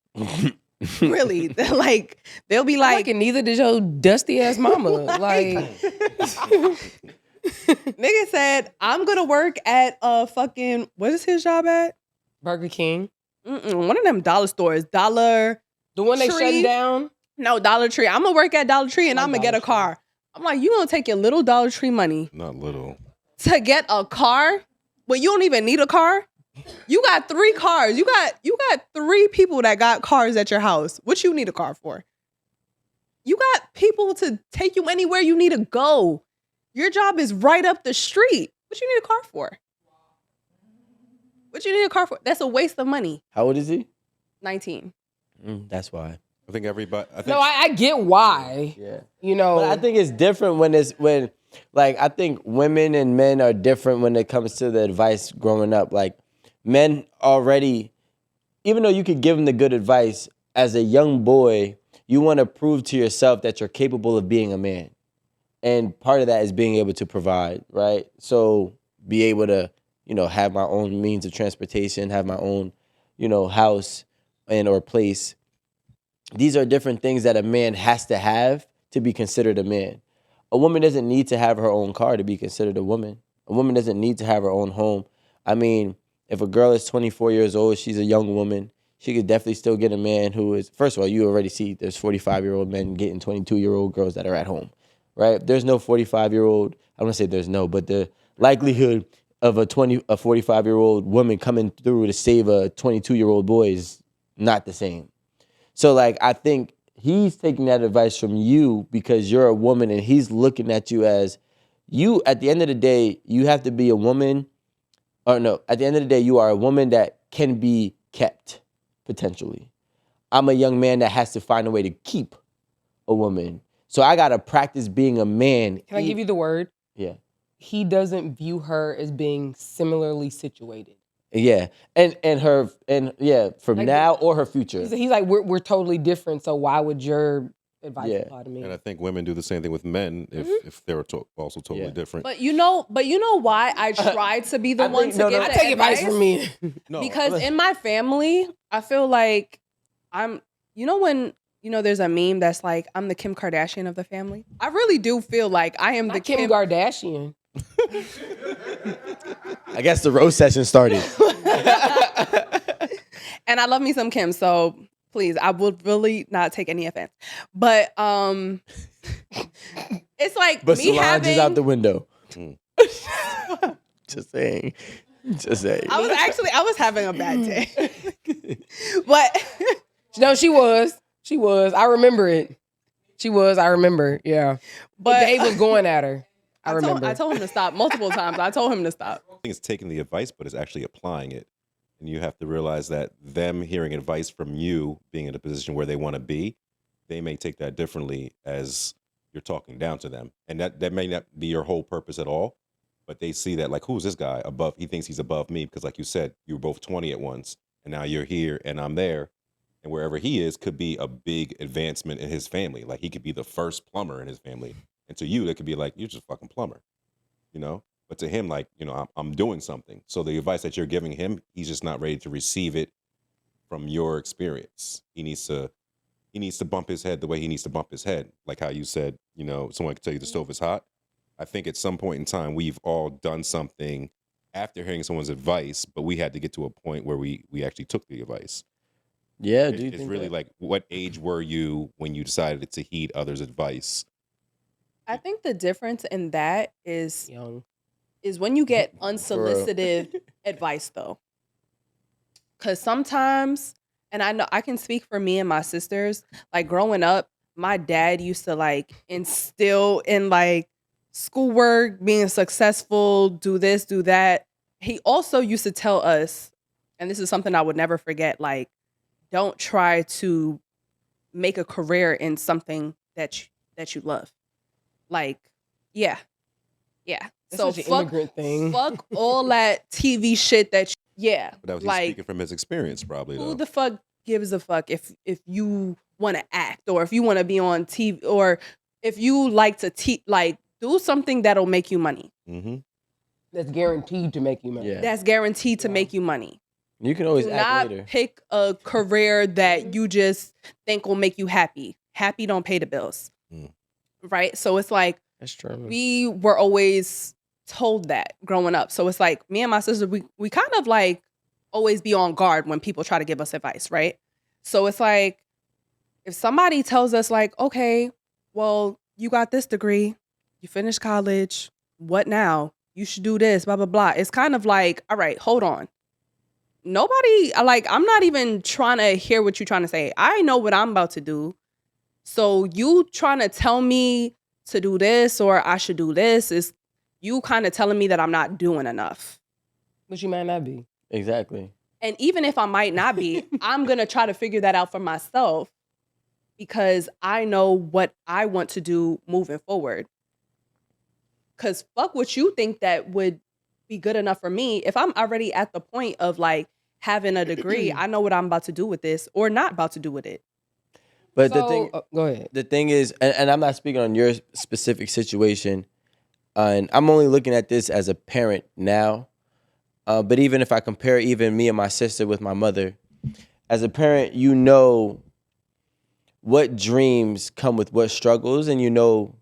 S3: Really. They're like, they'll be like,
S4: and neither did your dusty ass mama. Like,
S3: nigga said, I'm gonna work at a fucking, what is his job at?
S4: Burger King.
S3: One of them dollar stores. Dollar
S4: The one they
S3: Tree.
S4: shutting down?
S3: No, Dollar Tree. I'm gonna work at Dollar Tree and
S4: I
S3: I'm
S4: like
S3: gonna get a
S4: Dollar Tree.
S3: car. I'm like, you gonna take your little Dollar Tree money
S2: Not little.
S3: to get a car? But you don't even need a car? You got 3 cars. You got 3 people that got cars at your house. What you need a car for? You got people to take you anywhere you need to go. Your job is right up the street. What you need a car for? What you need a car for? That's a waste of money.
S1: How old is he?
S3: 19.
S1: That's why.
S2: I think everybody.
S4: No, I get why.
S1: Yeah.
S4: You know,
S1: But I think it's different when I think women and men are different when it comes to the advice growing up. Like, men already, even though you could give them the good advice, as a young boy, you want to prove to yourself that you're capable of being a man. And part of that is being able to provide, right? So be able to, have my own means of transportation, have my own, house and or place. These are different things that a man has to have to be considered a man. A woman doesn't need to have her own car to be considered a woman. A woman doesn't need to have her own home. I mean, if a girl is 24 years old, she's a young woman, she could definitely still get a man who is, first of all, you already see there's 45-year-old men getting 22-year-old girls that are at home, right? There's no 45-year-old, I don't want to say there's no, but the likelihood of a 45-year-old woman coming through to save a 22-year-old boy is not the same. So, like, I think he's taking that advice from you because you're a woman and he's looking at you as you, at the end of the day, you have to be a woman, or no, at the end of the day, you are a woman that can be kept, potentially. I'm a young man that has to find a way to keep a woman. So I got to practice being a man.
S4: can I give you the word?
S1: Yeah.
S4: He doesn't view her as being similarly situated.
S1: Yeah. And from
S4: Like
S1: now or her future.
S4: He's like, we're totally different, so why would your advice
S1: Yeah.
S4: apply to me?
S2: And I think women do the same thing with men if they're also totally
S1: Yeah.
S2: different.
S3: But you know why I tried to be the one to give
S4: I
S3: the
S4: take advice from me.
S2: No,
S3: Because in my family, I feel like I'm, when, there's a meme that's like, I'm the Kim Kardashian of the family. I really do feel like I am the
S4: Not Kim Kardashian.
S1: I guess the roast session started.
S3: And I love me some Kim, so please, I would really not take any offense. But it's like
S1: But
S3: me
S1: Solange
S3: having.
S1: is out the window. Just saying.
S3: I was having a bad day, but
S4: No, she was. I remember it. She was. I remember. Yeah. But Dave was going at her. I remember.
S3: I told him to stop multiple times. I told him to stop.
S2: I think it's taking the advice, but it's actually applying it. And you have to realize that them hearing advice from you, being in a position where they want to be, they may take that differently as you're talking down to them. And that may not be your whole purpose at all, but they see that like, who's this guy above? He thinks he's above me because like you said, you were both 20 at once and now you're here and I'm there. And wherever he is could be a big advancement in his family. Like he could be the first plumber in his family. And to you, that could be like, you're just a fucking plumber, you know? But to him, like, you know, I'm doing something. So the advice that you're giving him, he's just not ready to receive it from your experience. He needs to bump his head the way he needs to bump his head. Like how you said, you know, someone could tell you the stove is hot. I think at some point in time, we've all done something after hearing someone's advice, but we had to get to a point where we actually took the advice.
S1: Yeah, do you
S2: It's
S1: think
S2: really
S1: that?
S2: like, what age were you when you decided to heed others' advice?
S3: I think the difference in that is
S4: Young.
S3: when you get unsolicited advice though. Cause sometimes, and I know I can speak for me and my sisters, like growing up, my dad used to like instill in like schoolwork, being successful, do this, do that. He also used to tell us, and this is something I would never forget, like, don't try to make a career in something that you love. Like, yeah.
S4: That's
S3: So
S4: such an immigrant thing.
S3: fuck all that TV shit that yeah.
S2: But that was
S3: like
S2: speaking from his experience, probably.
S3: who
S2: Though.
S3: the fuck gives a fuck if you want to act or if you want to be on TV or if you like to like do something that'll make you money.
S2: Mm-hmm.
S4: That's guaranteed to make you money.
S1: Yeah.
S3: That's guaranteed to make you money.
S1: You can always
S3: Do
S1: act
S3: not
S1: later.
S3: pick a career that you just think will make you happy. Happy don't pay the bills.
S2: Mm.
S3: Right? So it's like
S1: That's true.
S3: we were always told that growing up. So it's like me and my sister, we kind of like always be on guard when people try to give us advice, right? So it's like if somebody tells us like, okay, well, you got this degree, you finished college, what now? You should do this, blah, blah, blah. It's kind of like, all right, hold on. Nobody, like, I'm not even trying to hear what you're trying to say. I know what I'm about to do. So you trying to tell me to do this or I should do this is you kind of telling me that I'm not doing enough.
S4: But you might not be.
S1: Exactly.
S3: And even if I might not be, I'm going to try to figure that out for myself because I know what I want to do moving forward. Because fuck what you think that would be good enough for me. If I'm already at the point of like having a degree, I know what I'm about to do with this or not about to do with it.
S1: But
S4: Go ahead.
S1: the thing is, and I'm not speaking on your specific situation, and I'm only looking at this as a parent now. But even if I compare even me and my sister with my mother, as a parent, you know what dreams come with what struggles, and you know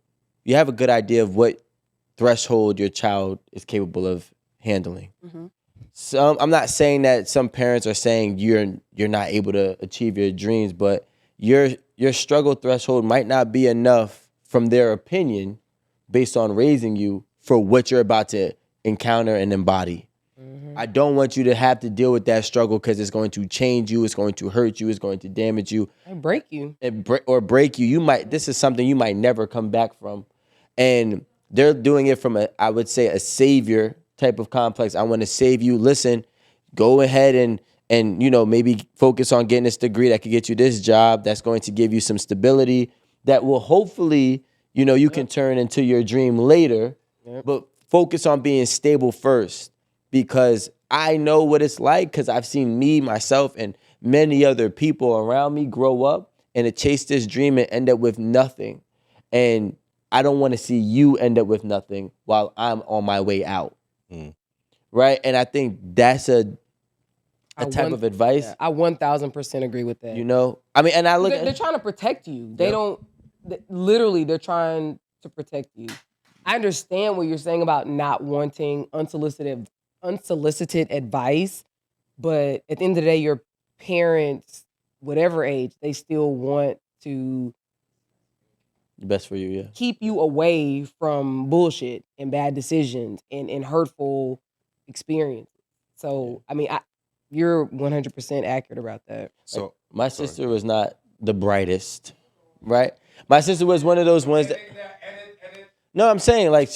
S1: you have a good idea of what threshold your child is capable of handling.
S3: Mm-hmm.
S1: So I'm not saying that some parents are saying you're not able to achieve your dreams, but your struggle threshold might not be enough from their opinion based on raising you for what you're about to encounter and embody. I don't want you to have to deal with that struggle because it's going to change you, it's going to hurt you, it's going to damage you,
S4: And break you.
S1: or break you. This is something you might never come back from. And they're doing it from I would say a savior type of complex. I want to save you. Listen, go ahead and you know, maybe focus on getting this degree that could get you this job that's going to give you some stability that will hopefully, you know, you can turn into your dream later. But focus on being stable first, because I know what it's like, because I've seen me, myself, and many other people around me grow up and to chase this dream and end up with nothing. And I don't want to see you end up with nothing while I'm on my way out. Right? And I think that's a type of advice.
S4: Yeah, I 1000% agree with that.
S1: You know? I mean, and I look
S4: They're trying to protect you. They don't, literally, they're trying to protect you. I understand what you're saying about not wanting unsolicited advice, but at the end of the day, your parents, whatever age, they still want to
S1: best for you, yeah.
S4: keep you away from bullshit and bad decisions and hurtful experiences. So, I mean, you're 100% accurate about that.
S2: So
S1: My sister was not the brightest, right? My sister was one of those ones that. No, I'm saying like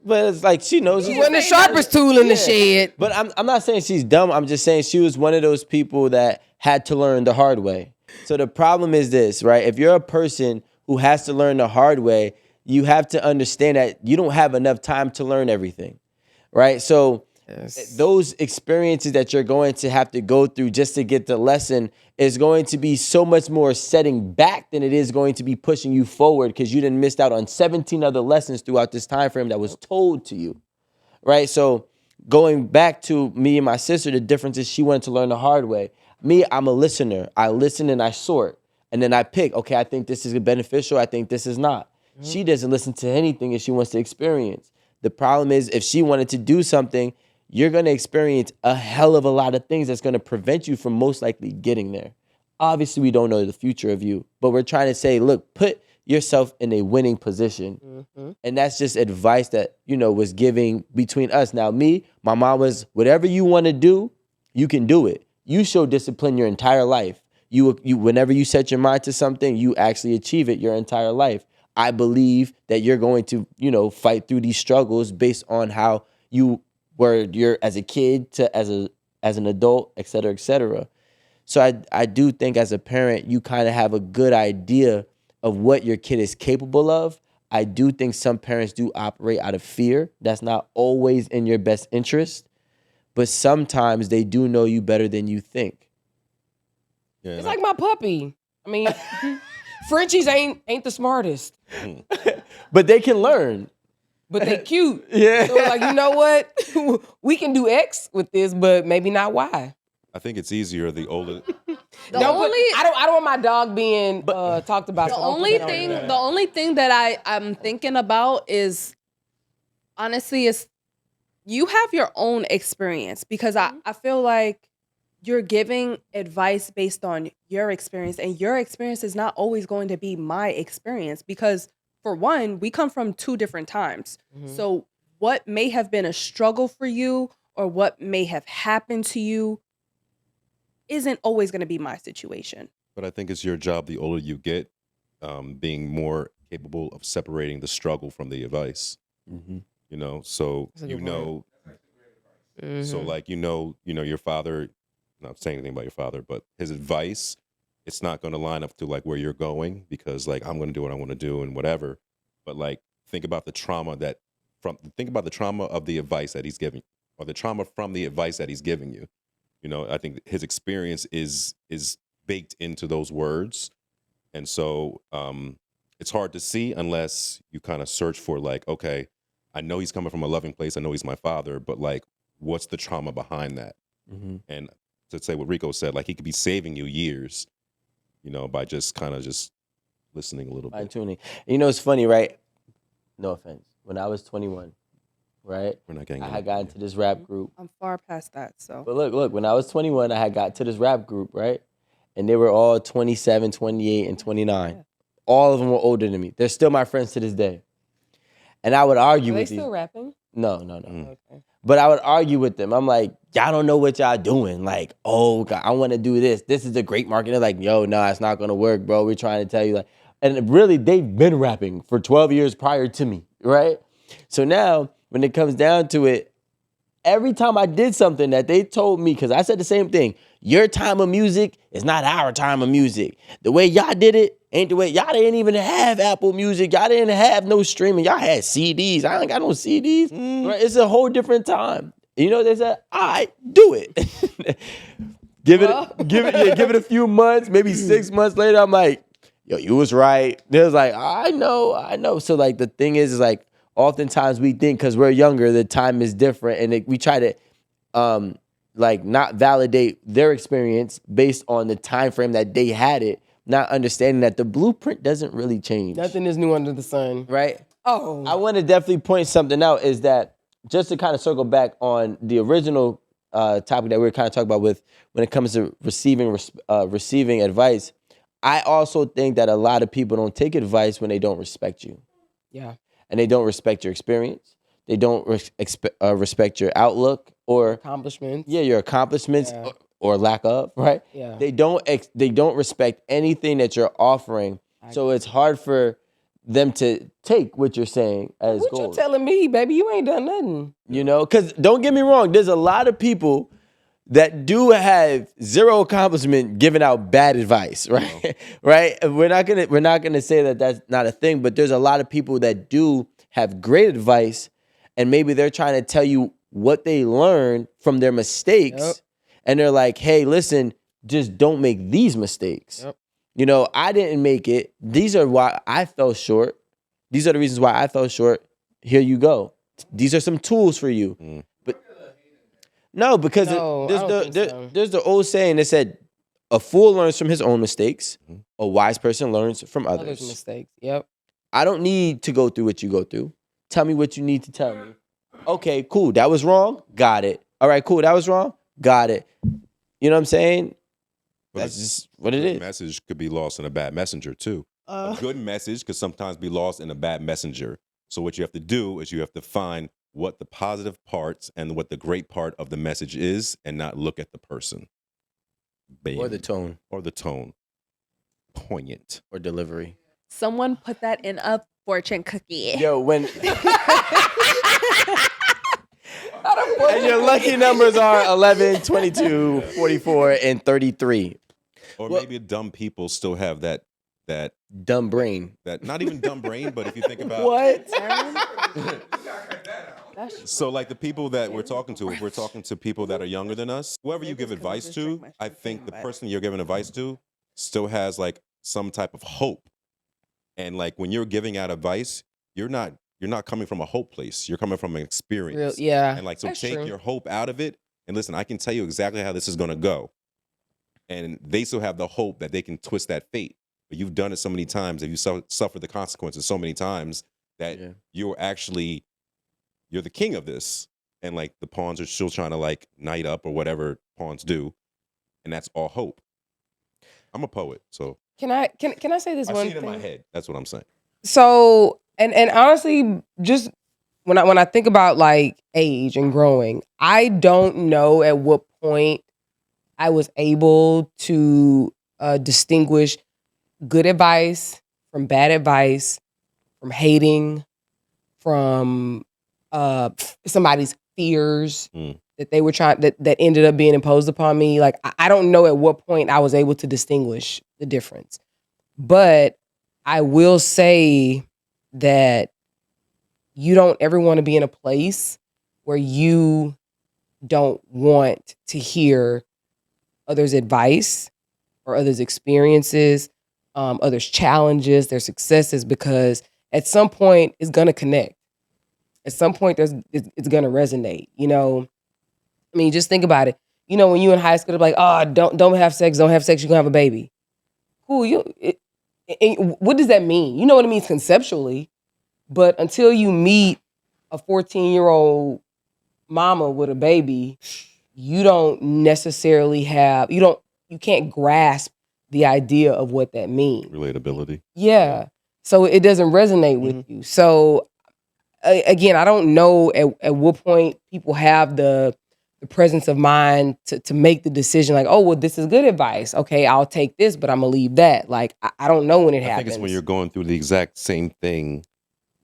S1: But it's like she knows.
S4: She wasn't the sharpest tool in the shed.
S1: But I'm not saying she's dumb. I'm just saying she was one of those people that had to learn the hard way. So the problem is this, right? If you're a person who has to learn the hard way, you have to understand that you don't have enough time to learn everything, right? So those experiences that you're going to have to go through just to get the lesson is going to be so much more setting back than it is going to be pushing you forward, because you didn't missed out on 17 other lessons throughout this time frame that was told to you, right? So going back to me and my sister, the difference is she wanted to learn the hard way. Me, I'm a listener. I listen and I sort, and then I pick, okay, I think this is beneficial, I think this is not. She doesn't listen to anything if she wants to experience. The problem is if she wanted to do something, you're going to experience a hell of a lot of things that's going to prevent you from most likely getting there. Obviously, we don't know the future of you, but we're trying to say, look, put yourself in a winning position. And that's just advice that, was giving between us. Now, me, my mom was, whatever you want to do, you can do it. You show discipline your entire life. You whenever you set your mind to something, you actually achieve it your entire life. I believe that you're going to, fight through these struggles based on how you're as a kid to as an adult, et cetera, et cetera. So I do think as a parent, you kind of have a good idea of what your kid is capable of. I do think some parents do operate out of fear. That's not always in your best interest, but sometimes they do know you better than you think.
S2: Yeah,
S4: It's like my puppy. I mean, Frenchies ain't the smartest,
S1: But they can learn.
S4: but they cute.
S1: Yeah.
S4: So like, you know what? We can do X with this, but maybe not Y.
S2: I think it's easier the older.
S3: The only
S4: I don't want my dog being talked about.
S3: the
S4: so don't
S3: only
S4: put it on
S3: thing
S4: there.
S3: the only thing that I'm thinking about is honestly is you have your own experience, because I feel like you're giving advice based on your experience, and your experience is not always going to be my experience, because for one, we come from two different times. So what may have been a struggle for you or what may have happened to you isn't always going to be my situation.
S2: But I think it's your job, the older you get, being more capable of separating the struggle from the advice. So
S4: That's a good point.
S2: so like your father. Not saying anything about your father, but his advice, it's not going to line up to like where you're going, because like I'm going to do what I want to do and whatever. But like think about the trauma of the advice that he's giving, or the trauma from the advice that he's giving you. I think his experience is baked into those words. And so it's hard to see unless you kind of search for like, okay, I know he's coming from a loving place. I know he's my father, but like, what's the trauma behind that? And to say what Rico said, like he could be saving you years, by just kind of just listening a little
S1: Fine
S2: bit.
S1: tuning. It's funny, right? No offense. When I was 21, right?
S2: We're not getting
S1: I had gotten to this rap group.
S3: I'm far past that, so.
S1: But look, when I was 21, I had got to this rap group, right? And they were all 27, 28, and 29. All of them were older than me. They're still my friends to this day. And I would argue
S4: Are they
S1: with these.
S4: still rapping?
S1: No.
S4: Okay.
S1: But I would argue with them. I'm like, y'all don't know what y'all doing. Like, oh, God, I want to do this. This is a great market. They're like, yo, no, it's not going to work, bro. We're trying to tell you. And really, they've been rapping for 12 years prior to me, right? So now, when it comes down to it, every time I did something that they told me, because I said the same thing, your time of music is not our time of music. The way y'all did it ain't the way. Y'all didn't even have Apple Music. Y'all didn't have no streaming. Y'all had CDs. I ain't got no CDs. Right? It's a whole different time. They said, all right, do it. give it a few months, maybe 6 months later, I'm like, yo, you was right. They was like, I know. So like the thing is like, oftentimes we think because we're younger, the time is different, and we try to not validate their experience based on the time frame that they had it, not understanding that the blueprint doesn't really change.
S4: Nothing is new under the sun.
S1: Right?
S4: Oh.
S1: I want to definitely point something out, is that just to kind of circle back on the original topic that we were kind of talking about with when it comes to receiving advice, I also think that a lot of people don't take advice when they don't respect you.
S4: Yeah.
S1: And they don't respect your experience. They don't respect your outlook or
S4: Accomplishments.
S1: Yeah, your accomplishments or lack of, right?
S4: Yeah.
S1: They don't respect anything that you're offering. So it's hard for them to take what you're saying as
S4: What
S1: gold.
S4: you telling me, baby? You ain't done nothing.
S1: You know, because don't get me wrong, there's a lot of people that do have zero accomplishment giving out bad advice, right? Right? We're not gonna say that that's not a thing, but there's a lot of people that do have great advice, and maybe they're trying to tell you what they learned from their mistakes,
S4: Yep.
S1: and they're like, "Hey, listen, just don't make these mistakes."
S4: Yep.
S1: You know, I didn't make it. These are why I fell short. These are the reasons why I fell short. Here you go. These are some tools for you. But no, because
S4: No, I don't think so.
S1: there's the old saying that said, "A fool learns from his own mistakes. A wise person learns from
S4: Others'
S1: others."
S4: mistakes. Yep.
S1: I don't need to go through what you go through. Tell me what you need to tell me. Okay, cool. That was wrong. Got it. All right, cool. That was wrong. Got it. You know what I'm saying?
S2: But
S1: That's
S2: a
S1: just what it
S2: good
S1: is.
S2: message could be lost in a bad messenger too. A good message could sometimes be lost in a bad messenger. So what you have to do is you have to find what the positive parts and what the great part of the message is, and not look at the person. Bam.
S1: Or the tone
S2: Or the tone. Poignant.
S1: or delivery.
S5: Someone put that in a fortune cookie.
S1: Yo, when and your lucky numbers are 11, 22, 44, and 33.
S2: Or
S1: Well-
S2: maybe dumb people still have that
S1: Dumb brain.
S2: not even dumb brain, but if you think about
S1: What?
S2: So like the people that we're talking to, if we're talking to people that are younger than us, whoever you give advice to, I think the person you're giving advice to still has like some type of hope. And like when you're giving out advice, you're not coming from a hope place. You're coming from an experience.
S4: Yeah.
S2: And like so
S4: That's
S2: take
S4: true.
S2: your hope out of it and listen, I can tell you exactly how this is gonna go. And they still have the hope that they can twist that fate. But you've done it so many times, and you suffered the consequences so many times that
S1: Yeah.
S2: you're the king of this, and like the pawns are still trying to like knight up or whatever pawns do, and that's all hope. I'm a poet, so
S4: Can I say this
S2: I
S4: one
S2: see it in
S4: thing?
S2: my head. That's what I'm saying.
S4: So and honestly, just when I think about like age and growing, I don't know at what point I was able to distinguish good advice from bad advice, from hating, from somebody's fears that they were trying that ended up being imposed upon me. Like I don't know at what point I was able to distinguish the difference. But I will say that you don't ever want to be in a place where you don't want to hear others' advice or others' experiences, others' challenges, their successes, because at some point it's gonna connect. At some point it's gonna resonate. You know, I mean, just think about it. You know, when you in high school, they're like, "Oh, don't have sex, don't have sex, you're gonna have a baby." Cool. And what does that mean? You know what it means conceptually, but until you meet a 14-year-old mama with a baby, you don't necessarily have you can't grasp the idea of what that means.
S2: Relatability.
S4: Yeah. So it doesn't resonate with you. So again, I don't know at what point people have the presence of mind to make the decision like, oh, well, this is good advice. Okay, I'll take this, but I'm gonna leave that. Like, I don't know when it
S2: I
S4: happens.
S2: think it's when you're going through the exact same thing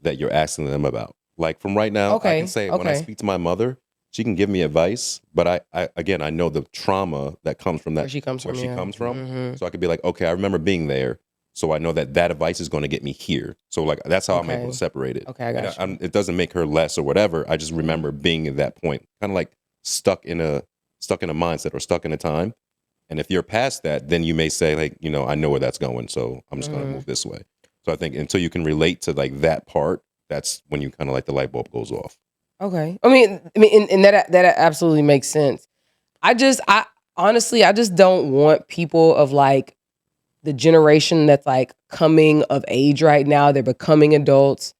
S2: that you're asking them about. Like from right now, I
S4: Okay,
S2: can say when I
S4: okay.
S2: speak to my mother, she can give me advice, but I know the trauma that comes from that,
S4: Where she comes from, yeah. Mhm.
S2: So I could be like, okay, I remember being there, so I know that advice is going to get me here. So like that's how I'm able
S4: Okay.
S2: to separate it.
S4: Okay, I got you.
S2: It doesn't make her less or whatever. I just remember being at that point, kind of like stuck in a mindset or stuck in a time. And if you're past that, then you may say like, you know, I know where that's going, so I'm just going to move this way. So I think until you can relate to like that part, that's when you kind of like the light bulb goes off.
S4: Okay. I mean, and that absolutely makes sense. I honestly just don't want people of like the generation that's like coming of age right now. They're becoming adults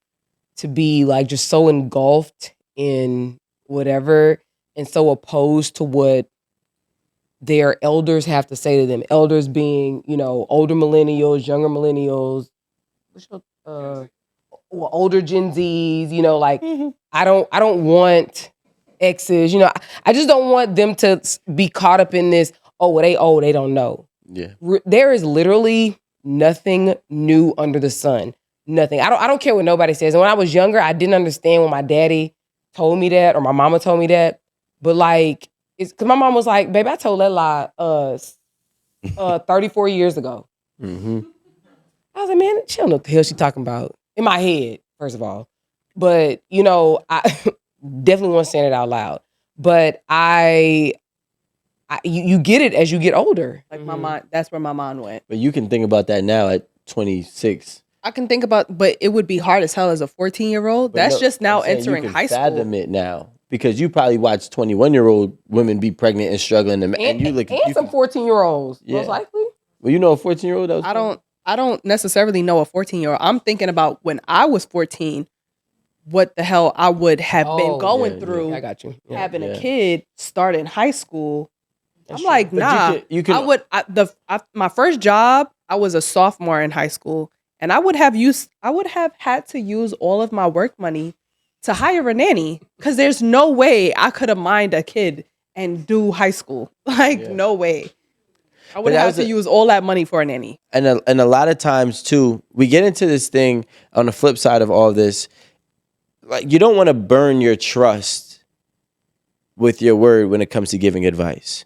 S4: to be like just so engulfed in whatever and so opposed to what their elders have to say to them. Elders being, you know, older millennials, younger millennials, older Gen Zs, you know, like I don't want exes, you know, I just don't want them to be caught up in this, oh, they don't know.
S1: Yeah.
S4: There is literally nothing new under the sun. nothing. I don't care what nobody says. And when I was younger, I didn't understand when my daddy told me that or my mama told me that. But like, it's because my mom was like, babe, I told that lie 34 years ago.
S1: Mm-hmm.
S4: I was like, man, she don't know what the hell she talking about. In my head, first of all. But, you know, I definitely want to say it out loud. But you get it as you get older.
S3: Like my mind, that's where my mind went.
S1: But you can think about that now at 26.
S3: I can think about, but it would be hard as hell as a 14-year-old.
S1: But
S3: That's
S1: no,
S3: just now
S1: I'm saying
S3: entering
S1: you can
S3: high school.
S1: fathom it now because you probably watch 21-year-old women be pregnant and struggling, and you look
S4: and some 14-year-olds,
S1: Yeah.
S4: most likely.
S1: Well, you know a 14-year-old that was
S3: I don't necessarily know a 14-year-old. I'm thinking about when I was 14, what the hell I would have been
S4: Oh,
S3: going
S1: yeah,
S3: through
S4: I got you. Yeah.
S3: having
S1: Yeah.
S3: a kid start in high school.
S4: That's
S3: I'm
S4: true.
S3: like,
S1: But
S3: nah.
S1: you can
S3: I would. My first job, I was a sophomore in high school, and I would have had to use all of my work money to hire a nanny because there's no way I could have mined a kid and do high school. Like,
S1: Yeah.
S3: no way. I would
S1: that
S3: have
S1: was
S3: to
S1: a-
S3: use all that money for a nanny.
S1: and a lot of times too, we get into this thing on the flip side of all this. Like you don't want to burn your trust with your word when it comes to giving advice.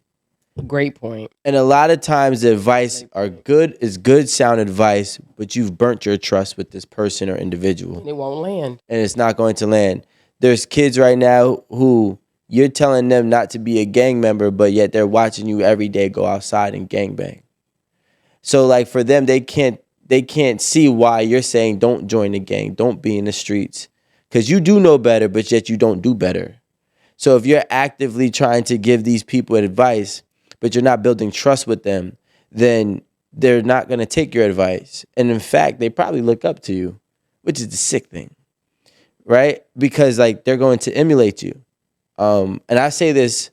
S4: Great point.
S1: And a lot of times the advice is good sound advice, but you've burnt your trust with this person or individual.
S4: And it won't land.
S1: And it's not going to land. There's kids right now who you're telling them not to be a gang member, but yet they're watching you every day go outside and gangbang. So like for them, they can't see why you're saying don't join the gang, don't be in the streets. Because you do know better, but yet you don't do better. So if you're actively trying to give these people advice, but you're not building trust with them, then they're not going to take your advice. And in fact, they probably look up to you, which is the sick thing, right? Because like they're going to emulate you. And I say this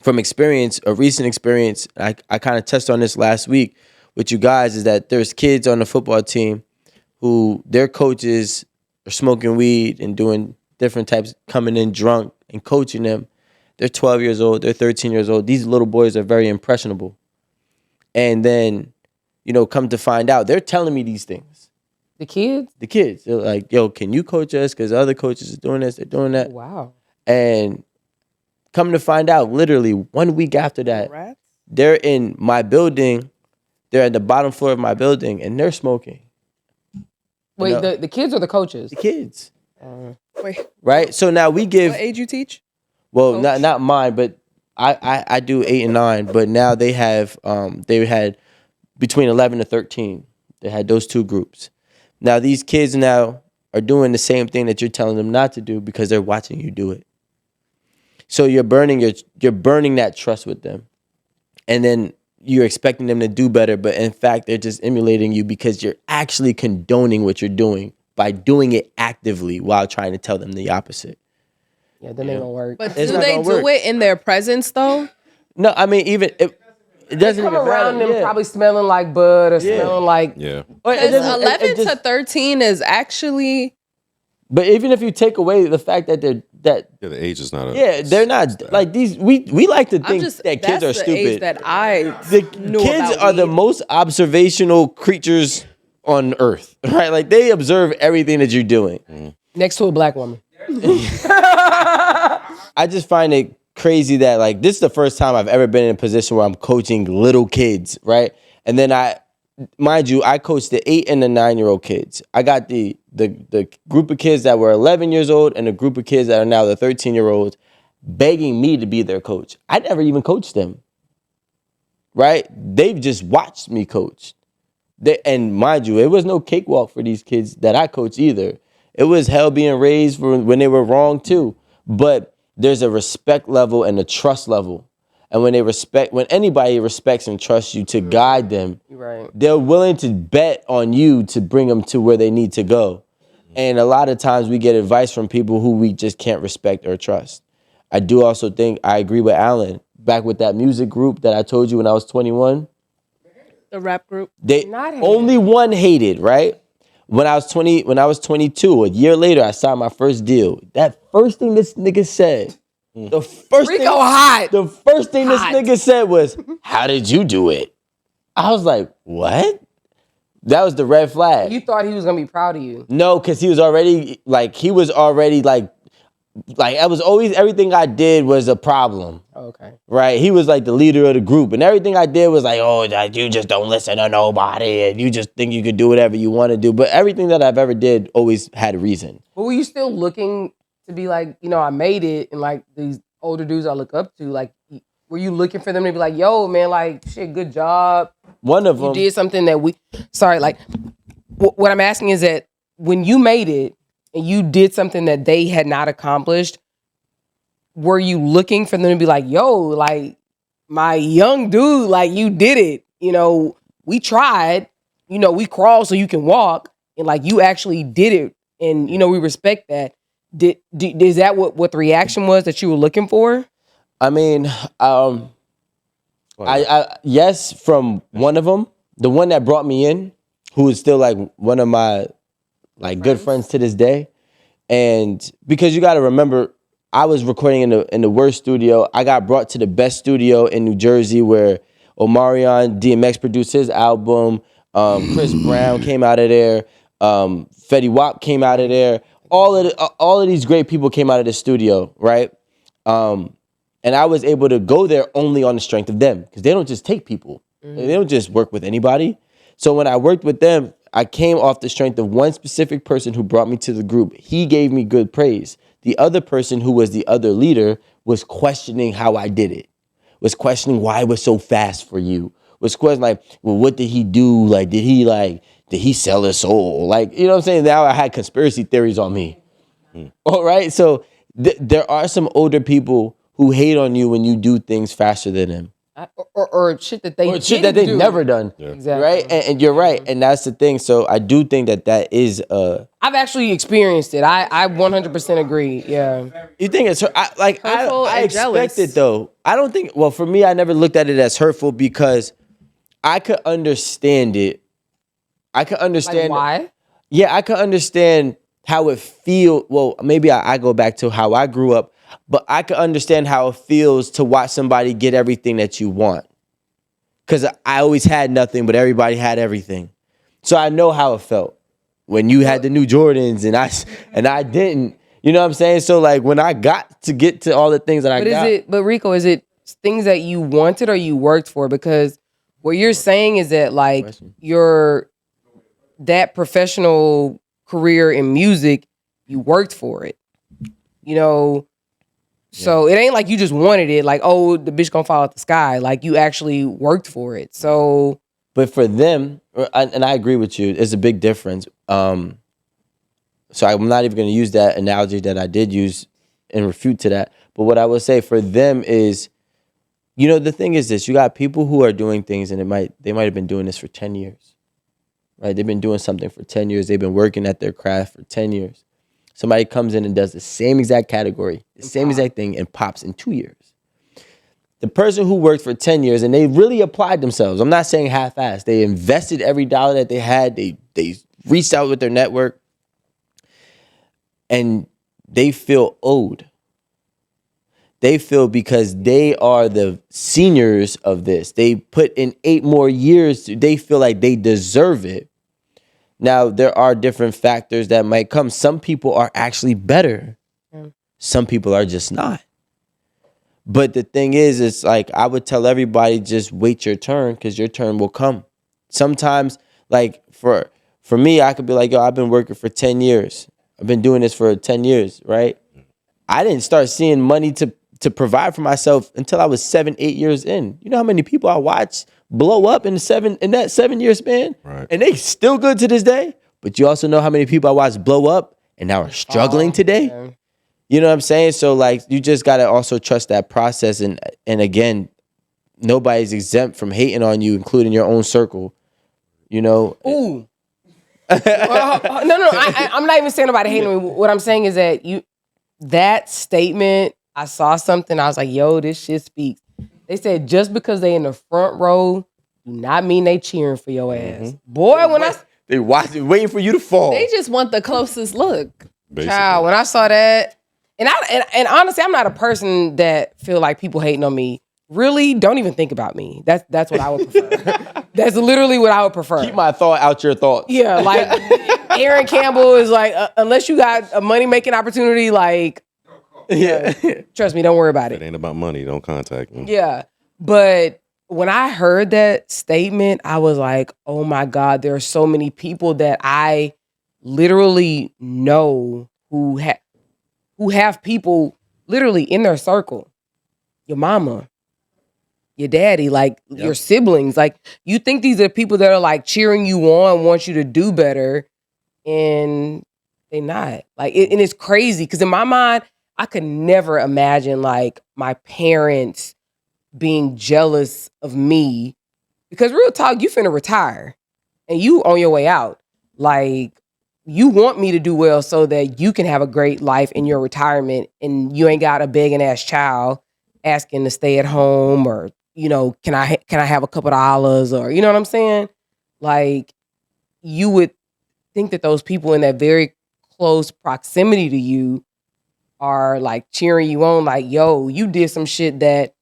S1: from experience, a recent experience. I kind of touched on this last week with you guys, is that there's kids on the football team who their coaches are smoking weed and doing different types, coming in drunk and coaching them. They're 12 years old. They're 13 years old. These little boys are very impressionable. And then, come to find out, they're telling me these things.
S4: The kids?
S1: The kids. They're like, yo, can you coach us? Because other coaches are doing this. They're doing that.
S4: Wow.
S1: And come to find out, literally 1 week after that,
S3: Rats?
S1: they're in my building. They're at the bottom floor of my building, and they're smoking.
S4: Wait,
S1: No.
S4: the kids or the coaches?
S1: The kids.
S3: Wait,
S1: Right? So now we give...
S3: what age you teach?
S1: Well,
S3: Coach?
S1: not mine, but I do 8 and 9. But now they have they had between 11 to 13. They had those two groups. Now these kids now are doing the same thing that you're telling them not to do because they're watching you do it. So you're burning that trust with them, and then you're expecting them to do better, but in fact they're just emulating you because you're actually condoning what you're doing by doing it actively while trying to tell them the opposite.
S4: Yeah, that ain't gonna work.
S3: But
S1: It's
S3: do
S1: not
S3: they
S1: gonna
S3: do
S1: work.
S3: it in their presence though?
S1: No, I mean even it doesn't
S4: Come
S1: even
S4: around
S1: matter.
S4: them
S1: Yeah.
S4: probably smelling like bud or smelling like
S2: Yeah.
S1: Or it
S3: Because
S1: doesn't-
S3: 11
S1: it just-
S3: to 13 is actually
S1: But even if you take away the fact that
S2: Yeah, the age is not a.
S1: they're not like these. We like to
S3: I'm
S1: think
S3: just
S1: that kids
S3: that's
S1: are
S3: the
S1: stupid.
S3: age that I
S1: The
S3: knew
S1: kids
S3: about
S1: are the
S3: weed.
S1: most observational creatures on earth, right? Like they observe everything that you're doing.
S4: next to a black woman.
S1: I just find it crazy that like this is the first time I've ever been in a position where I'm coaching little kids, right? And then mind you, I coached the 8 and the 9-year-old kids. I got the group of kids that were 11 years old and the group of kids that are now the 13-year-olds begging me to be their coach. I never even coached them, right? They've just watched me coach. And mind you, it was no cakewalk for these kids that I coach either. It was hell being raised for when they were wrong too. But there's a respect level and a trust level. And when anybody respects and trusts you to guide them,
S4: Right.
S1: they're willing to bet on you to bring them to where they need to go. And a lot of times we get advice from people who we just can't respect or trust. I do also think I agree with Alan. Back with that music group that I told you when I was 21,
S3: the rap group.
S1: they
S4: Not hated.
S1: only one hated, right? When I was 22, a year later, I signed my first deal. That first thing this nigga said, the first
S4: Rico
S1: thing,
S4: hot.
S1: the first thing this
S4: Hot.
S1: nigga said was, "How did you do it?" I was like, "What?" That was the red flag.
S4: You thought he was gonna be proud of you.
S1: No, because he was already like I was always, everything I did was a problem.
S4: Okay.
S1: Right? He was like the leader of the group, and everything I did was like, oh, you just don't listen to nobody, and you just think you can do whatever you want to do. But everything that I've ever did always had a reason.
S4: But were you still looking to be like, I made it, and like these older dudes I look up to, like, were you looking for them to be like, yo, man, like, shit, good job.
S1: One of them.
S4: You did something that what I'm asking is that when you made it and you did something that they had not accomplished, were you looking for them to be like, yo, like, my young dude, like, you did it. We tried, we crawled so you can walk, and like, you actually did it. And, we respect that. Is that what the reaction was that you were looking for?
S1: I mean, yes, from one of them, the one that brought me in, who is still like one of my good friends to this day. And because you got to remember, I was recording in the worst studio. I got brought to the best studio in New Jersey where Omarion DMX produced his album. Chris Brown came out of there. Fetty Wap came out of there. All of these great people came out of the studio, right? And I was able to go there only on the strength of them, because they don't just take people. They don't just work with anybody. So when I worked with them, I came off the strength of one specific person who brought me to the group. He gave me good praise. The other person, who was the other leader, was questioning how I did it, was questioning why it was so fast for you, was questioning like, well, what did he do? Like, did he sell his soul? Like, you know what I'm saying? Now I had conspiracy theories on me. All right. So there are some older people who hate on you when you do things faster than them.
S4: Or shit that they
S1: they've never done.
S2: Yeah.
S4: Exactly.
S1: Right? And you're right. And that's the thing. So I do think that is
S4: I've actually experienced it. I 100% agree. Yeah.
S1: you think it's
S3: Hurtful
S1: I
S3: and
S1: expect
S3: jealous.
S1: it though. I don't think, well, for me, I never looked at it as hurtful because I could understand it. I could understand
S4: Why?
S1: Yeah, I could understand how it feels. Well, maybe I go back to how I grew up, but I could understand how it feels to watch somebody get everything that you want. Because I always had nothing, but everybody had everything. So I know how it felt when you had the new Jordans and I didn't. You know what I'm saying? So like when I got to all the things that I got.
S4: But Rico, is it things that you wanted or you worked for? Because what you're saying is that like that professional career in music, you worked for it. So it ain't like you just wanted it, like, oh, the bitch gonna fall out the sky. Like, you actually worked for it. So,
S1: but for them, and I agree with you, it's a big difference. So I'm not even going to use that analogy that I did use and refute to that. But what I will say for them is, the thing is this: you got people who are doing things, and they might have been doing this for 10 years, right? They've been doing something for 10 years. They've been working at their craft for 10 years. Somebody comes in and does the same exact category, the same exact thing, and pops in 2 years. The person who worked for 10 years and they really applied themselves, I'm not saying half-assed, they invested every dollar that they had, they reached out with their network, and they feel owed. They feel because they are the seniors of this. They put in 8 more years, they feel like they deserve it. Now, there are different factors that might come. Some people are actually better. Some people are just not. But the thing is, it's like I would tell everybody, just wait your turn, because your turn will come. Sometimes, like for me, I could be like, yo, I've been working for 10 years. I've been doing this for 10 years, right? I didn't start seeing money to provide for myself until I was 7, 8 years in. You know how many people I watched blow up in that 7-year span?
S2: Right.
S1: And they still good to this day. But you also know how many people I watched blow up and now are struggling today?
S4: Man.
S1: You know what I'm saying? So like you just gotta also trust that process, and again, nobody's exempt from hating on you, including your own circle.
S4: Ooh. No. I'm not even saying nobody hating on me. What I'm saying is that that statement, I saw something, I was like, yo, this shit speaks. They said just because they in the front row do not mean they cheering for your ass. Boy, when
S1: they watching, waiting for you to fall.
S3: They just want the closest look.
S2: Basically.
S4: Child, when I saw that, and honestly, I'm not a person that feel like people hating on me really, don't even think about me. That's what I would prefer. That's literally what I would prefer.
S1: Keep my thought out your thoughts.
S4: Yeah, like Aaron Campbell is like, unless you got a money making opportunity, like,
S1: Yeah.
S4: trust me, don't worry about
S2: It
S4: it.
S2: ain't about money. Don't contact me.
S4: Yeah, but when I heard that statement, I was like, oh my God, there are so many people that I literally know who have people literally in their circle. Your mama, your daddy, like your siblings. Like, you think these are people that are like cheering you on, want you to do better, and they not. Like, and it's crazy because in my mind, I could never imagine like my parents being jealous of me, because real talk, you finna retire and you on your way out. Like, you want me to do well so that you can have a great life in your retirement, and you ain't got a begging ass child asking to stay at home, or, you know, can I have a couple of dollars, or, you know what I'm saying? Like, you would think that those people in that very close proximity to you are like cheering you on, like, yo, you did some shit that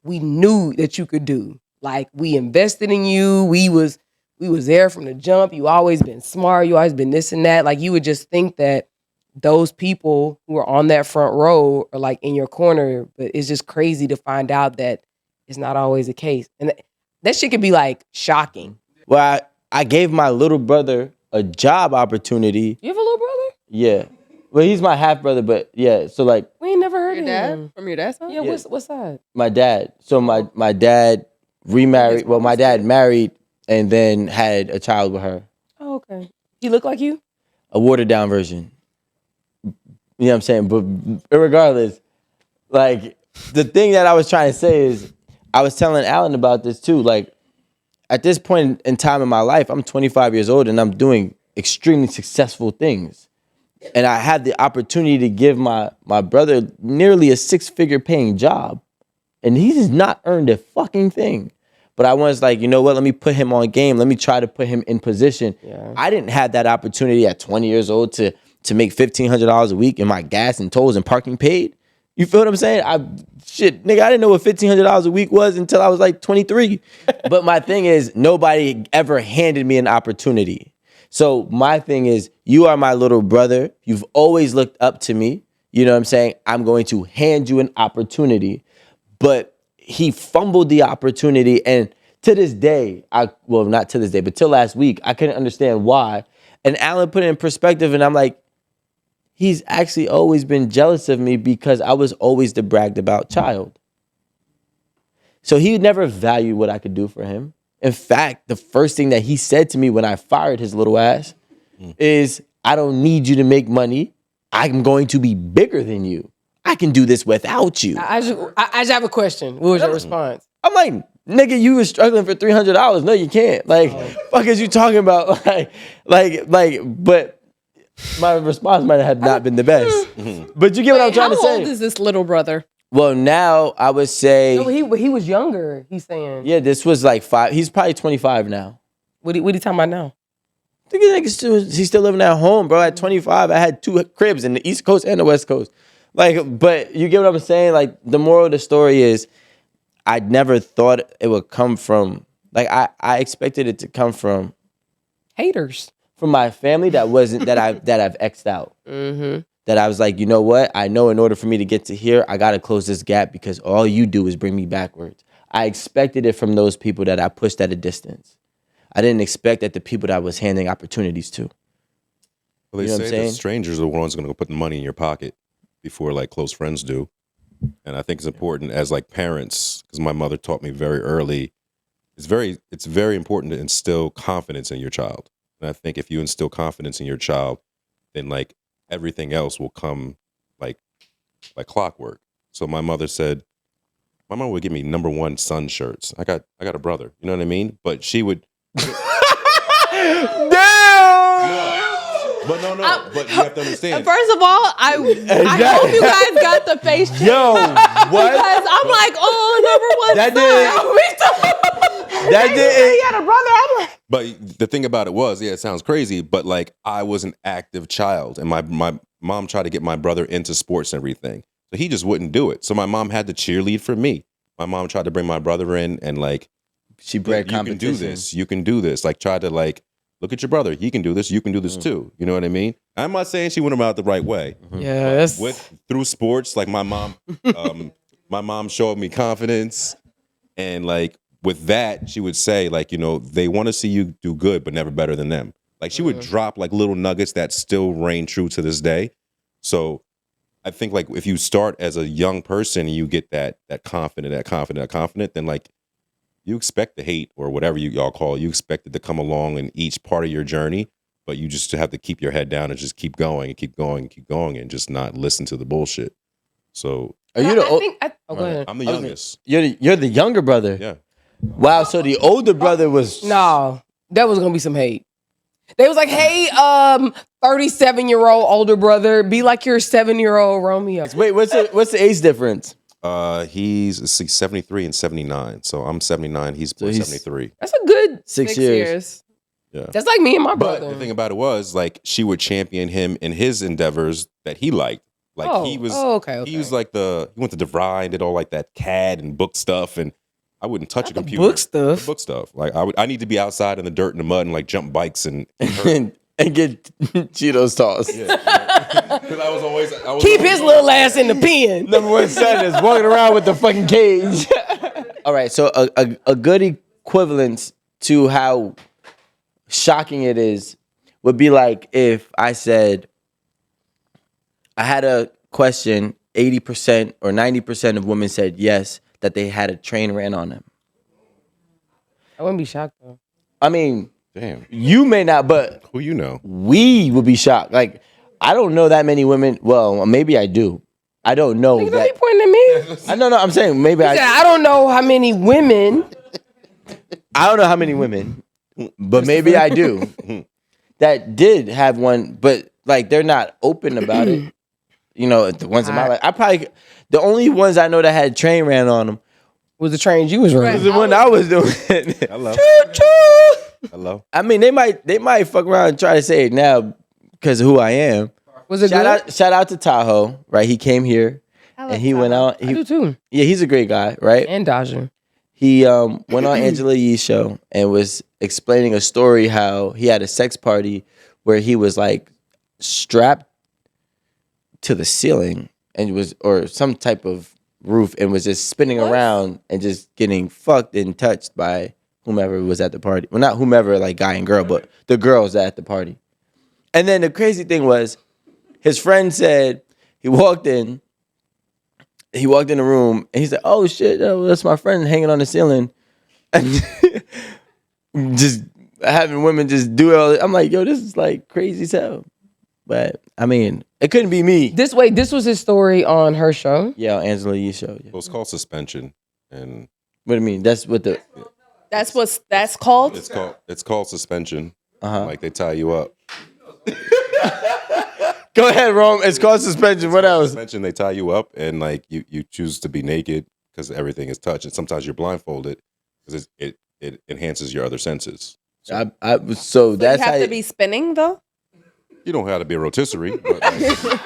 S4: we knew that you could do. Like, we invested in you. We was there from the jump. You always been smart. You always been this and that. Like, you would just think that those people who are on that front row are like in your corner, but it's just crazy to find out that it's not always the case. And that shit can be like shocking.
S1: Well, I gave my little brother a job opportunity.
S4: You have a little brother?
S1: Yeah. Well, he's my half brother, but yeah. So like
S4: We ain't never heard
S3: Your
S4: of
S3: dad?
S4: him.
S3: From your dad's side?
S4: Yeah,
S1: Yeah.
S4: what's that?
S1: my dad. So my dad remarried. Well, my dad married and then had a child with her.
S4: Oh, okay. He look like you?
S1: A watered down version. You know what I'm saying? But regardless, like, the thing that I was trying to say is, I was telling Alan about this too. Like, at this point in time in my life, I'm 25 years old and I'm doing extremely successful things. And I had the opportunity to give my brother nearly a 6-figure paying job. And he has not earned a fucking thing. But I was like, you know what? Let me put him on game. Let me try to put him in position.
S4: Yeah.
S1: I didn't have that opportunity at 20 years old to make $1,500 a week and my gas and tolls and parking paid. You feel what I'm saying? Nigga, I didn't know what $1,500 a week was until I was like 23. But my thing is, nobody ever handed me an opportunity. So my thing is, you are my little brother. You've always looked up to me. You know what I'm saying? I'm going to hand you an opportunity. But he fumbled the opportunity. And to this day, not to this day, but till last week, I couldn't understand why. And Alan put it in perspective, and I'm like, he's actually always been jealous of me because I was always the bragged about child. So he never valued what I could do for him. In fact, the first thing that he said to me when I fired his little ass is, I don't need you to make money. I'm going to be bigger than you. I can do this without you.
S4: I just have a question. What was your response?
S1: I'm like, nigga, you was struggling for $300. No, you can't. Like, fuck is you talking about? But my response might have not been the best. But you get what I'm trying to
S3: How
S1: say.
S3: old is this little brother?
S1: Well, now I would say,
S4: No, he was younger. He's saying.
S1: yeah, this was like 5. He's probably 25 now.
S4: What he talking about now?
S1: He's still living at home, bro. At 25, I had 2 cribs in the East Coast and the West Coast. Like, but you get what I'm saying? Like, the moral of the story is, I never thought it would come from, like, I expected it to come from
S4: Haters.
S1: my family that I've X'd out.
S4: Mm-hmm.
S1: That I was like, you know what? I know in order for me to get to here, I got to close this gap because all you do is bring me backwards. I expected it from those people that I pushed at a distance. I didn't expect that the people that I was handing opportunities to.
S2: Well, they
S1: You know what I'm
S2: say that
S1: saying?
S2: strangers are the ones going to go put the money in your pocket before like close friends do. And I think it's important as like parents, because my mother taught me very early, it's very important to instill confidence in your child. And I think if you instill confidence in your child, then like everything else will come like clockwork. So my mother would give me #1 son shirts. I got a brother, you know what I mean? But she would. But no, but you have to understand.
S3: First of all, I hope you guys got the face check.
S1: Yo, what?
S3: Because I'm like, oh, #1
S1: That didn't.
S3: He had a brother. I'm like,
S2: But the thing about it was, yeah, it sounds crazy, but like I was an active child, and my mom tried to get my brother into sports and everything, so he just wouldn't do it. So my mom had to cheerlead for me. my mom tried to bring my brother in and like,
S1: She bred
S2: you can
S1: competition.
S2: do this. You can do this. Like, tried to like, look at your brother. He can do this. You can do this too. You know what I mean? I'm not saying she went about it the right way.
S4: Yeah, that's
S2: Through sports, like my mom showed me confidence, and like with that, she would say like, you know, they want to see you do good, but never better than them. Like she would drop like little nuggets that still reign true to this day. So I think like if you start as a young person and you get that confident, then like you expect the hate or whatever y'all call it. You expect it to come along in each part of your journey, but you just have to keep your head down and just keep going and keep going and keep going and just not listen to the bullshit. So
S1: Are you the
S4: I
S1: old?
S4: think go ahead.
S2: I'm the youngest.
S1: You're the younger brother.
S2: Yeah.
S1: Wow. So the older brother was
S4: No, that was gonna be some hate. They was like, hey, 37-year-old older brother, be like your 7-year-old Romeo.
S1: Wait, what's the age difference?
S2: He's 73 and 79. So I'm 79. He's
S1: So he's-
S2: 73.
S4: That's a good
S1: 6 years.
S2: Yeah.
S4: That's like me and my
S2: But
S4: brother.
S2: the thing about it was like she would champion him in his endeavors that he liked. Like he was
S4: okay.
S2: he was like he went to DeVry and did all like that CAD and book stuff, and I wouldn't touch a
S4: the
S2: computer.
S4: book stuff.
S2: The book stuff. Like I need to be outside in the dirt and the mud and like jump bikes and
S1: and get Cheetos tossed.
S2: because I was always
S4: Keep his little ass in the pen.
S1: Number one son is walking around with the fucking cage. All right, so a good equivalence to how shocking it is would be like if I said I had a question, 80% or 90% of women said yes, that they had a train ran on them.
S4: I wouldn't be shocked though.
S1: I mean,
S2: damn.
S1: you may not, but
S2: Who you know?
S1: we would be shocked. Like, I don't know that many women. Well, maybe I do. I don't know
S4: Nigga, don't
S1: that.
S4: be pointing at me.
S1: I don't know. I'm saying maybe
S4: He said, I don't know how many women.
S1: I don't know how many women, but maybe I do. That did have one, but like they're not open about it. You know, the ones in my life. The only ones I know that had train ran on them
S4: Was the trains you was
S1: was
S4: running.
S1: the one I was doing.
S2: Hello. Hello.
S1: I mean, they might fuck around and try to say it now because of who I am.
S4: Was it good?
S1: Shout out to Tahoe, right? He came here and he went out.
S4: I do too.
S1: Yeah, he's a great guy, right?
S4: And Dodger.
S1: He went on Angela Yee's show and was explaining a story how he had a sex party where he was like strapped to the ceiling and or some type of roof and was just spinning around and just getting fucked and touched by whomever was at the party. Well, not whomever, like guy and girl, but the girls at the party. And then the crazy thing was, his friend said he walked in the room and he said, "Oh shit, that's my friend hanging on the ceiling," and just having women just do it all. I'm like, yo, this is like crazy as hell. But I mean, it couldn't be me.
S4: This was his story on her show.
S1: Yeah, on Angela Yee's show. Yeah.
S2: Well, it's called suspension, and
S1: What do you mean? That's what the
S3: That's what that's called.
S2: it's called suspension.
S1: Uh-huh.
S2: Like they tie you up.
S1: Go ahead, Rome. It's called suspension. What else?
S2: Suspension. They tie you up, and like you choose to be naked because everything is touched, and sometimes you're blindfolded because it enhances your other senses.
S1: So
S3: So
S1: that's
S3: you
S1: how
S3: have to be spinning though.
S2: You don't have to be a rotisserie, but like,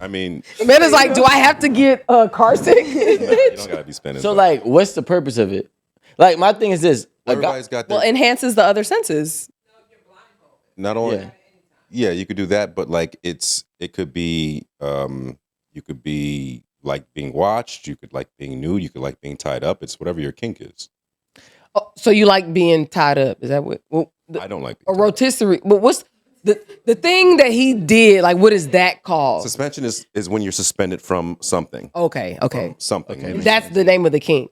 S2: I mean,
S4: Man is like, do I have to get car sick?
S2: you don't gotta be spinning.
S1: So
S2: but
S1: like, what's the purpose of it? Like, my thing is this. A guy,
S2: everybody's got
S3: Well,
S2: their,
S3: enhances the other senses.
S2: not only.
S1: yeah.
S2: Yeah, you could do that, but like it could be you could be like being watched, you could like being nude, you could like being tied up. It's whatever your kink is.
S4: Oh, so you like being tied up? Is that what? Well,
S2: I don't like
S4: a
S2: being tied up.
S4: rotisserie. But what's the thing that he did? Like, what is that called?
S2: Suspension is when you're suspended from something.
S4: Okay.
S2: From something.
S1: Okay.
S4: That's the name of the kink.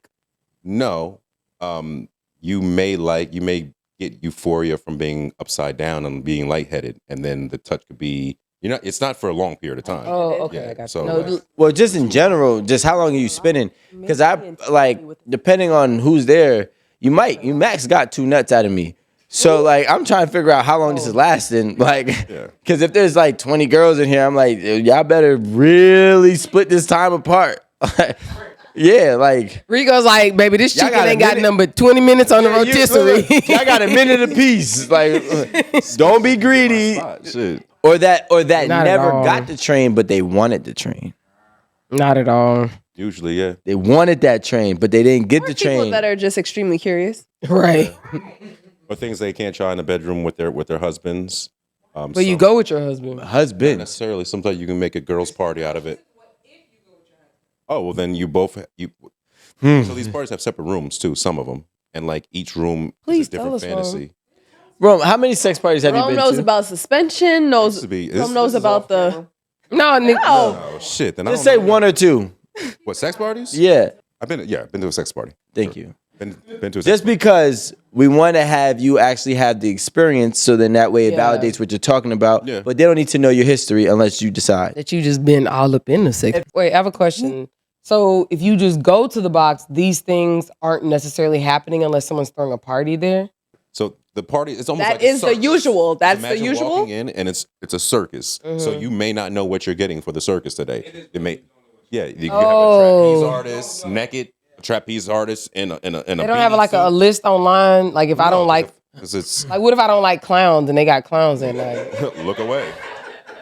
S2: No. You may get euphoria from being upside down and being lightheaded, and then the touch could be it's not for a long period of time.
S4: Oh, okay.
S2: Yeah,
S4: I got
S2: so,
S4: you. No,
S2: like-
S1: Well, just in general, just how long are you spinning? Because I like, depending on who's there, you max got 2 nuts out of me. So like, I'm trying to figure out how long this is lasting. Like,
S2: Yeah.
S1: because if there's like 20 girls in here, I'm like, y'all better really split this time apart. Yeah, like.
S4: Rico's like, baby, this
S1: Y'all
S4: chicken
S1: got a
S4: ain't got
S1: minute?
S4: number 20 minutes on the
S1: Yeah,
S4: rotisserie.
S1: I got a minute apiece. Like, don't be greedy.
S2: Shit.
S1: Or that
S4: Not at
S1: never
S4: all.
S1: got the train, but they wanted the train.
S4: Not at all.
S2: Usually, yeah.
S1: They wanted that train, but they didn't get
S3: Or
S1: the
S3: people
S1: train.
S3: that are just extremely curious.
S4: Right.
S2: Or things they can't try in the bedroom with their husbands.
S4: But you go with your husband.
S2: Not
S1: Husband.
S2: necessarily. Sometimes you can make a girls' party out of it. Oh well, then you both So these parties have separate rooms too. Some of them, and like each room
S4: Please
S2: is a different
S4: tell us,
S2: fantasy.
S1: Rome, how many sex parties have you
S3: Rome
S1: been
S3: knows
S1: to?
S3: about suspension. Knows.
S2: Used to be-
S3: Rome
S2: this-
S3: knows
S2: this is
S3: about
S2: off
S3: the.
S2: camera?
S4: No, nigga.
S2: Oh shit! Then
S1: Just
S2: I
S1: say
S2: don't know.
S1: 1 or 2.
S2: What, sex parties?
S1: Yeah.
S2: I've been to a sex party.
S1: Thank you.
S2: Been to a sex
S1: Just because we want to have you actually have the experience, so then that way it
S4: Yeah.
S1: validates what you're talking about.
S2: Yeah.
S1: But they don't need to know your history unless you decide.
S4: That you just been all up in the sex. Wait, I have a question. So if you just go to the box, these things aren't necessarily happening unless someone's throwing a party there?
S2: So the party, it's almost
S3: That
S2: like a
S3: is the
S2: circus.
S3: usual. That's the
S2: Imagine
S3: usual.
S2: walking in and it's a circus. So you may not know what you're getting for the circus today. You have a trapeze artist naked, a trapeze artist in a
S4: They don't have like a
S2: suit.
S4: list online. Like if I don't like,
S2: 'Cause it's
S4: like what if I don't like clowns and they got clowns at night?
S2: look away.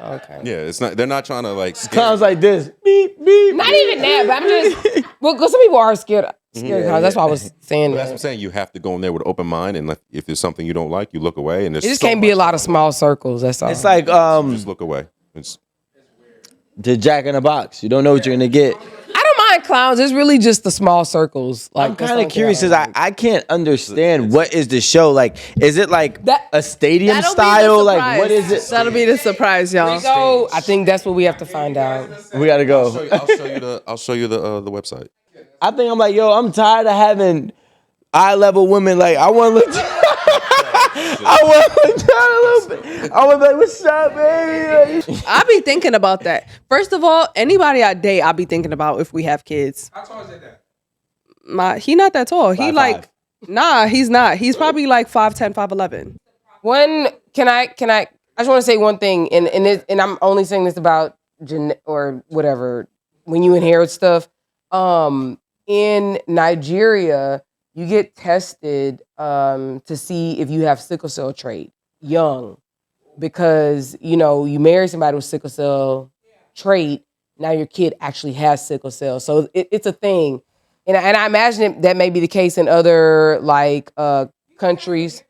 S4: Okay.
S2: Yeah, it's not. They're not trying to like. scare
S1: Clowns
S2: you.
S1: like this. Beep, beep.
S4: Not even that, but I'm just, well, because some people are scared of clowns. That's why I was saying
S2: But that's what I'm
S4: that.
S2: saying. You have to go in there with an open mind, and like, if there's something you don't like, you look away. And there's
S4: It just
S2: so
S4: can't be a
S2: much-
S4: lot of small circles. That's all.
S1: It's like
S2: Just look away. It's,
S1: the Jack in a Box. You don't know what you're gonna get.
S4: I don't mind clowns. It's really just the small circles. Like
S1: I'm kind of curious because I can't understand what is the show like. Is it like
S4: That-
S1: a stadium
S3: That'll
S1: style?
S3: be the
S1: Like
S3: surprise.
S1: what is it?
S3: That'll be the surprise, y'all.
S4: So I think that's what we have to find out.
S1: We gotta go.
S2: I'll show you the website.
S1: I think I'm like, yo, I'm tired of having eye level women. Like I want to look. I want to look down a little bit. I want to be like, what's up, baby? Like,
S3: I be thinking about that. First of all, anybody I date, I be thinking about if we have kids.
S6: How tall is that?
S3: He not that tall. He
S1: 5'5".
S3: like, nah, he's not. He's probably like 5'10", 5'11".
S4: Can I just want to say one thing, and I'm only saying this about or whatever, when you inherit stuff. In Nigeria, you get tested to see if you have sickle cell trait young, because you marry somebody with sickle cell trait. Now your kid actually has sickle cell, so it's a thing, and I imagine that may be the case in other countries.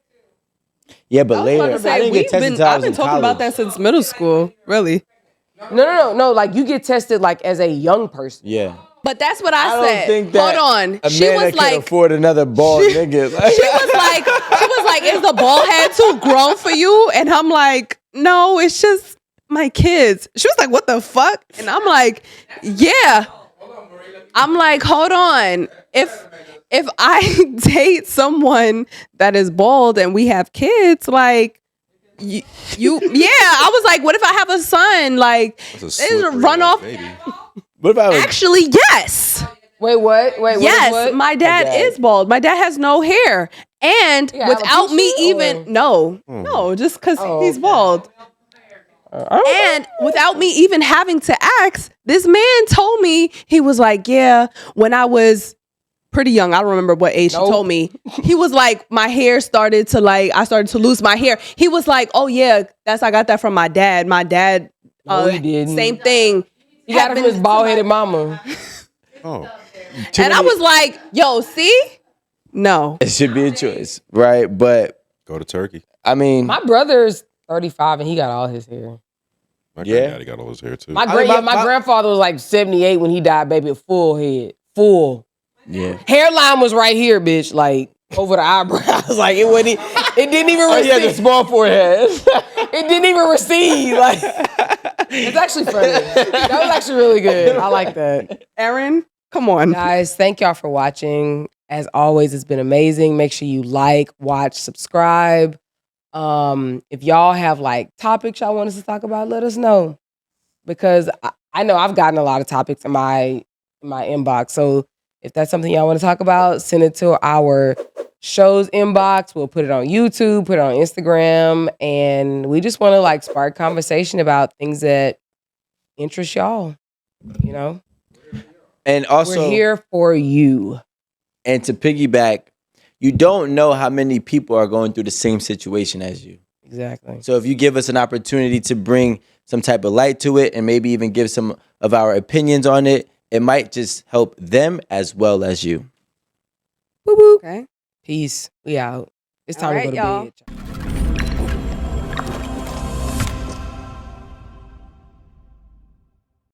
S1: yeah, but
S3: I was
S1: later,
S3: about to
S1: I
S3: say,
S1: didn't get tested until I
S3: I've
S1: was
S3: been
S1: in
S3: talking about
S1: college.
S3: that since middle school, really.
S4: No. Like you get tested like as a young person.
S1: Yeah.
S3: But that's what
S1: I
S3: I
S1: don't
S3: said.
S1: think that
S3: Hold on.
S1: a
S3: She
S1: man
S3: was
S1: that can
S3: like,
S1: afford another bald nigga. Like,
S3: she was like, is the bald head too grown for you? And I'm like, no, it's just my kids. She was like, what the fuck? And I'm like, yeah. I'm like, hold on. If I date someone that is bald and we have kids, like you I was like, what if I have a son? Like,
S2: It's a
S3: it's
S2: slippery
S3: run
S2: ass
S3: off.
S2: baby.
S1: what if I was
S3: Actually, yes.
S4: Wait, what? Wait,
S3: Yes,
S4: what?
S3: my dad
S1: dad.
S3: is bald. My dad has no hair. And
S4: Yeah,
S3: without me
S4: alopecia,
S3: even,
S4: or-
S3: no, just because
S4: Oh,
S3: he's
S4: okay.
S3: bald. And without me even having to ask, this man told me, he was like, yeah, when I was pretty young, I don't remember what age
S4: Nope.
S3: he told me. He was like, my hair started to I started to lose my hair. He was like, oh yeah, I got that from my dad. My dad,
S4: No, he didn't.
S3: same thing.
S4: You got it from his bald headed mama.
S2: Oh,
S3: And I was like, yo, see? No.
S1: it should be a choice, right? But
S2: go to Turkey.
S1: I mean,
S4: My brother's 35 and he got all his hair.
S2: My
S1: Yeah.
S2: granddaddy got all his hair too.
S4: My
S1: mean, my-
S4: grandfather was like 78 when he died, baby, full head. Full.
S1: yeah.
S4: Hairline was right here, bitch, like over the eyebrows. Like it wouldn't, it didn't even
S1: Oh, he had the
S4: recede.
S1: small forehead.
S4: It didn't even recede. Like it's actually funny. That was actually really good. I like that.
S3: Erin, come on.
S4: Guys, thank y'all for watching. As always, it's been amazing. Make sure you like, watch, subscribe. If y'all have like topics y'all want us to talk about, let us know. Because I know I've gotten a lot of topics in my inbox. So if that's something y'all want to talk about, send it to our show's inbox. We'll put it on YouTube, put it on Instagram, and we just want to like spark conversation about things that interest y'all. You know,
S1: And also,
S4: we're here for you.
S1: and to piggyback, you don't know how many people are going through the same situation as you.
S4: Exactly.
S1: So if you give us an opportunity to bring some type of light to it and maybe even give some of our opinions on it it might just help them as well as you.
S4: Woo woo.
S3: Okay.
S4: Peace. We out. It's
S3: All
S4: time
S3: right,
S4: to go to
S3: y'all.
S4: bed.